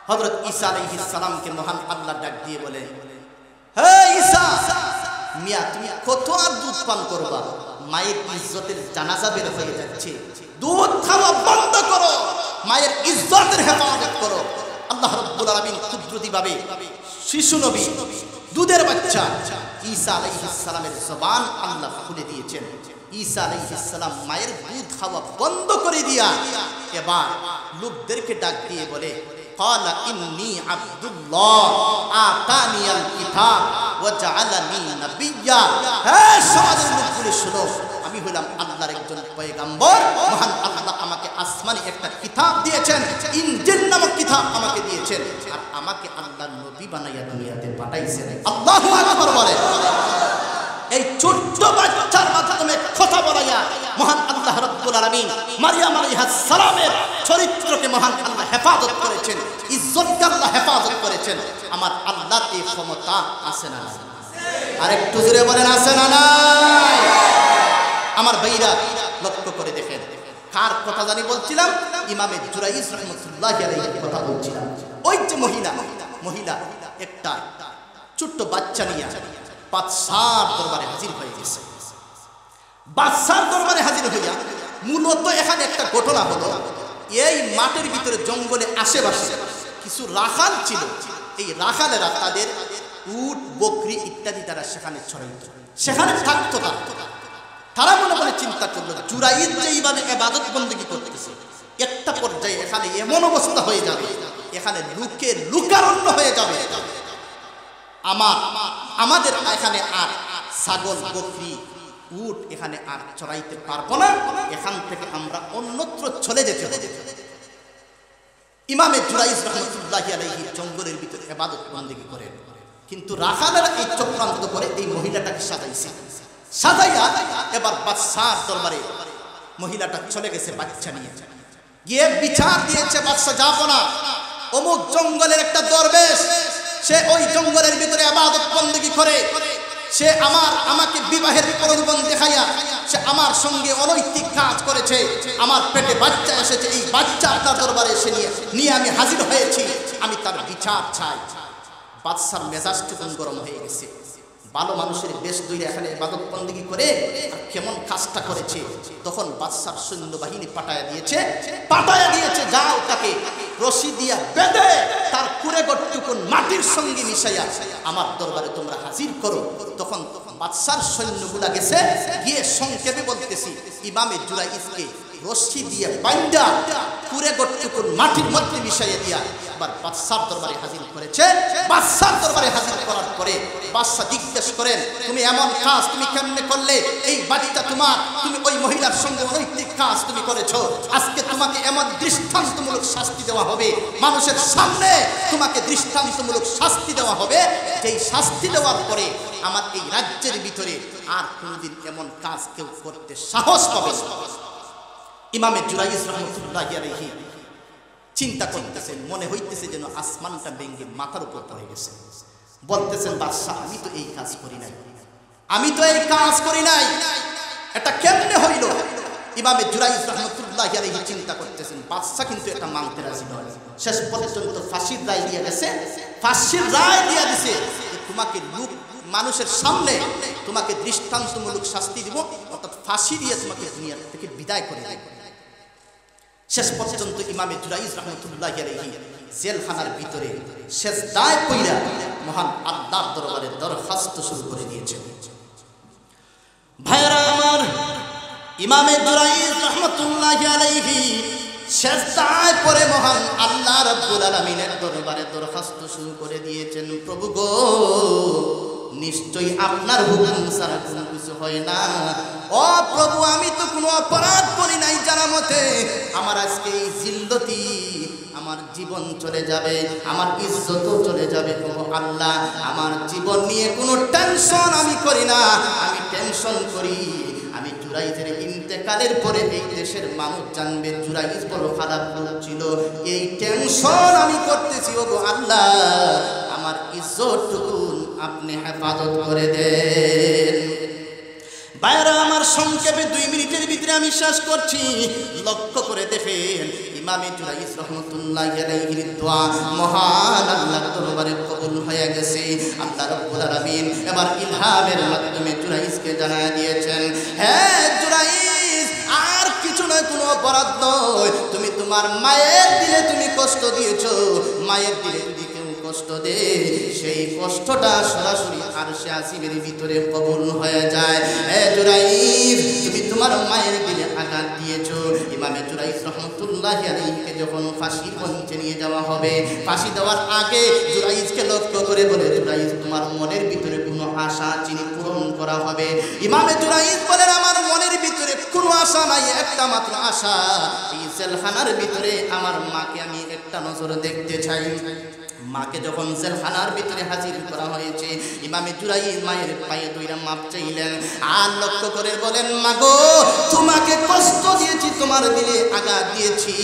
হযরত ঈসা আলাইহিস সালামকে মহান আল্লাহ ডাক দিয়ে বলে, হে ঈসা, মিয়া তুমি কত আর দুধ পান করবা? মায়ের ইজ্জতের জানাজা বের হয়ে যাচ্ছে, দুধ খাওয়া বন্ধ করো, মায়ের ইজ্জতের হেফাজত করো। আল্লাহ রাব্বুল আলামিন কুদরতি ভাবে শিশু নবী দুধের বাচ্চা ঈসা আলাইহিস সালামের জবান আল্লাহ খুলে দিয়েছেন। ঈসা আলাইহিস সালাম মায়ের দুধ খাওয়া বন্ধ করে দিয়া এবার লোকদেরকে ডাক দিয়ে বলে, قال إني عبد الله آتاني الكتاب وجعلني نبيا। হ্যাঁ সমাজের লোকগুলো শুনো, আমি হলাম আল্লাহর একজন পয়গম্বর। মহান আল্লাহ আমাকে আসমানি একটা কিতাব দিয়েছেন, ইনজিল নামক কিতাব আমাকে দিয়েছেন, আর আমাকে আল্লাহর নবী বানাইয়া দুনিয়াতে পাঠাইছেন। আল্লাহু আকবার বলে। এই ছোট্ট বাচ্চার মাধ্যমে কথা বলাইয়া মহান আল্লাহ রাব্বুল আলামিন মারইয়াম আলাইহিস সালামের চরিত্রকে মহান আল্লাহ হেফাজত করেছেন, ইজ্জতকে আল্লাহ হেফাজত করেছেন। আমার আল্লাহর এই ক্ষমতা আছে না নাই? আরেকটু জোরে বলেন আছে না নাই? আমার ভাইরা লক্ষ্য করে দেখেন, কার কথা জানি বলছিলাম? ইমামে জুরাইজ রাহমাতুল্লাহি আলাইহির কথা বলছিলাম। ওই যে মহিলা একটা ছোট্ট বাচ্চা নিয়ে বাদশার দরবারে হাজির হয়ে গেছে। বাদশার দরবারে হাজির হইয়া মূলত এখানে একটা ঘটনা হলো, এই মাঠের ভিতরে জঙ্গলে আশেপাশে কিছু রাখাল ছিল। এই রাখালেরা তাদের উট বকরি ইত্যাদি তারা সেখানে ছড়াইত, সেখানে থাকতো। তারা মনে মনে চিন্তা করলো, জুরাইদ যে এইভাবে ইবাদত বন্দেগী করতেছে, একটা পর্যায়ে এখানে এমন অবস্থা হয়ে যাবে, এখানে লুকারণ্য হয়ে যাবে। আমাদের এখানে আর ছাগল বকরি উট এখানে আর চড়াইতে পারবো না, এখান থেকে আমরা অন্যত্র চলে যেতে হবে। ইমামে জুরাইজ রাহমাতুল্লাহি আলাইহি জঙ্গলের ভিতরে ইবাদত বন্দেগী করেন, কিন্তু রাখালেরা এই চক্রান্ত করে এই মহিলাটাকে সাজাইয়া এবার বাদশার দরবারে মহিলাটা চলে গেছে বাচ্চা নিয়ে, গিয়ে বিচার দিয়েছে, বাদশা যাবো না, অমুক জঙ্গলের একটা দরবেশ, সে ওই জঙ্গলের ভিতরে ইবাদত বন্দেগী করে, সে আমাকে বিবাহের প্রলোভন দেখাইয়া সে আমার সঙ্গে অনৈতিক কাজ করেছে, আমার পেটে বাচ্চা এসেছে, এই বাচ্চা আপনার দরবারে এসে নিয়ে আমি হাজির হয়েছি, আমি তার বিচার চাই। বাদশার মেজাজটুকুন গরম হয়ে গেছে, ভালো মানুষের বেশ দইরা এখানে ইবাদত বন্দেগী করে আর কেমন কাজটা করেছে। তখন বাদশার সৈন্যবাহিনী পাঠায়া দিয়েছে, যাও তাকে রশি দিয়া বেঁধে তার কুড়ে গটটুকুন মাটির সঙ্গে মিশাইয়া আমার দরবারে তোমরা হাজির করো। তখন বাদশার সৈন্যগুলা গেছে, গিয়ে সংক্ষেপে বলতেছি, ইমামে জুরাইজকে রশি দিয়ে বাইন্দা কুড়ে গটটুকুন মাটির মধ্যে মিশাইয়া দিয়া আবার বাদশার দরবারে হাজির করেছে। বাদশার দরবারে হাজির করার পরে বাদশা জিজ্ঞেস করেন, তুমি এমন কাজ তুমি কেমনে করলে? এই বাড়িটা তোমার, তুমি ওই মহিলার সঙ্গে অনৈতিক কাজ তুমি করেছো, আজকে তোমাকে এমন দৃষ্টান্তমূলক শাস্তি দেওয়া হবে, মানুষের সামনে তোমাকে দৃষ্টান্তমূলক শাস্তি দেওয়া হবে, যেই শাস্তি দেওয়ার পরে আমার এই রাজ্যের ভিতরে আর কোনদিন এমন কাজ কেউ করতে সাহস পাবে না। ইমামে জুরাইজ রাহমাতুল্লাহি আলাইহি চিন্তা করতেছেন, মনে হইতেছে যেন আসমানটা ভেঙে মাথার উপর পড়ে গেছে। বলতেছেন, বাদশা আমি তো এই কাজ করি নাই, এটা কেমনে হইল? ইমামে জুরাইজ রাহমাতুল্লাহি আলাইহি চিন্তা করতেছেন, বাদশা কিন্তু এটা মানতে রাজি নয়। শেষ পর্যন্ত ফাঁসির রায় দিয়ে গেছে, ফাঁসির রায় দিয়ে দিছে, তোমাকে মানুষের সামনে তোমাকে দৃষ্টান্তমূলক শাস্তি দিব, অর্থাৎ ফাঁসি দিয়ে তোমাকে দুনিয়া থেকে বিদায় করে দেব। শেষ পর্যন্ত ইমামে জুরাইজ রাহমাতুল্লাহি আলাইহি জেলখানার ভিতরে সেজদায় পইরা মহান আল্লাহর দরবারে দরখাস্ত শুরু করে দিয়েছেন। ভাইরা আমার, ইমামে জুরাইজ রাহমাতুল্লাহি আলাইহি সেজদায় পড়ে মহান আল্লাহ রাব্বুল আলামিনের দরবারে দরখাস্ত শুরু করে দিয়েছেন, প্রভু গো, নিশ্চয়ই আপনার হুকুম ছাড়া কোনো কিছু হয় না। ও প্রভু, আমি তো কোনো অপরাধ করি নাই জানা মতে, আমার আজকে এই জিল্লতি, আমার জীবন চলে যাবে, আমার ইজ্জতও চলে যাবে। ও আল্লাহ, আমার জীবন নিয়ে কোনো টেনশন আমি করি না, আমি টেনশন করি আমি জুরাইজের ইন্তেকালের পরে এই দেশের মানুষ জানবে জুরাইজ বড় খারাপ লোক ছিল, এই টেনশন আমি করতেছি। ও গো আল্লাহ, আমার ইজ্জতটুকু আপনি হেফাজত করে দেন। বাইরা আমার, সংক্ষেপে 2 মিনিটের ভিতরে আমি শেষ করছি। লক্ষ্য করে দেখেন, ইমামে জুরাইজ রাহমাতুল্লাহি আলাইহির দোয়া মহান আল্লাহর দরবারে কবুল হয়ে গেছে। আল্লাহ রাব্বুল আলামিন এবার ইলহামের মাধ্যমে জুরাইজকে জানায় দিয়েছেন, হ্যাঁ জুরাইজ, আর কিছু নয়, কোনো অপরাধ নয়, তুমি তোমার মায়ের দিলে তুমি কষ্ট দিয়েছো, মায়ের দিলে যদি কেউ কষ্ট দেয় সেই কষ্টটা সরাসরি আরশে আসিমের ভিতরে কবুল হয়ে যায়। জুরাইজ, তুমি তোমার মায়ের দিলে আঘাত দিয়েছো। ইমামে জুরাইজ রহমতুল্লাহি আলাইহিকে যখন ফাঁসির মঞ্চে নিয়ে যাওয়া হবে, ফাঁসি দেওয়ার আগে জুরাইজকে লক্ষ্য করে বলে, জুরাইজ তোমার মনের ভিতরে কোনো আশা চিনি পূরণ করা হবে। ইমামে জুরাইজ বলেন, আমার মনের ভিতরে কোনো আশা নাই, একটা মাত্র আশা, এই জেলখানার ভিতরে আমার মাকে আমি একটা নজর দেখতে চাই। মাকে যখন জেলখানার ভিতরে হাজির করা হয়েছে, ইমামে জুরাইজ মায়ের পায়ে দুইটা মাপ চাইলেন আর লক্ষ্য করে বলেন, মাগো তোমাকে কষ্ট দিয়েছি, তোমার দিলে আঘাত দিয়েছি,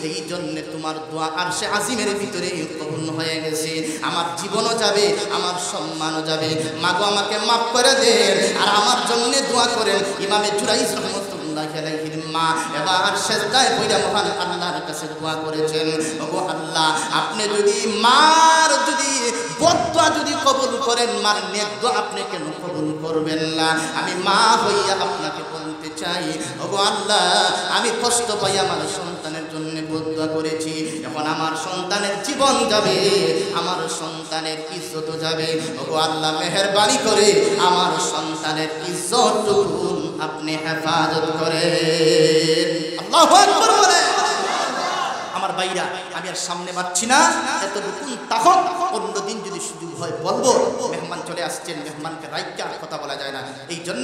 এই জন্য তোমার দোয়া আরশে আজিমের ভিতরে কবুল হয়ে গেছে। আমার জীবনও যাবে, আমার সম্মানও যাবে, মাগো আমাকে মাফ করে দেন আর আমার জন্য দোয়া করেন। ইমামে জুরাইজ রহমতুল্লাহি আলাইহির মা এবার সেজদায় পড়ে মহান আল্লাহর কাছে দোয়া করেছেন, ওগো আল্লাহ, আপনি যদি মার যদি বদদোয়া যদি কবুল করেন, মার নেক দোয়া আপনি কেন কবুল করবেন না? আমি মা হইয়া আপনাকে বলতে চাই, ওগো আল্লাহ, আমি কষ্ট পাই আমার সন্তানের জন্য বদদোয়া করেছি, এখন আমার সন্তানের জীবন যাবে, আমার সন্তানের ইজ্জত যাবে, ওগো আল্লাহ মেহেরবানি করে আমার সন্তানের ইজ্জতটুকু আপনি হেফাজত করেন। আল্লাহু আকবার বলে। আমার ভাইরা, আমি আর সামনে পাচ্ছি না, এতটুকুন তাহত অন্যদিন যদি সুযোগ হয় বলবো। মেহমান চলে আসছেন, মেহমানকে রাইকা কথা বলা যায় না, এই জন্য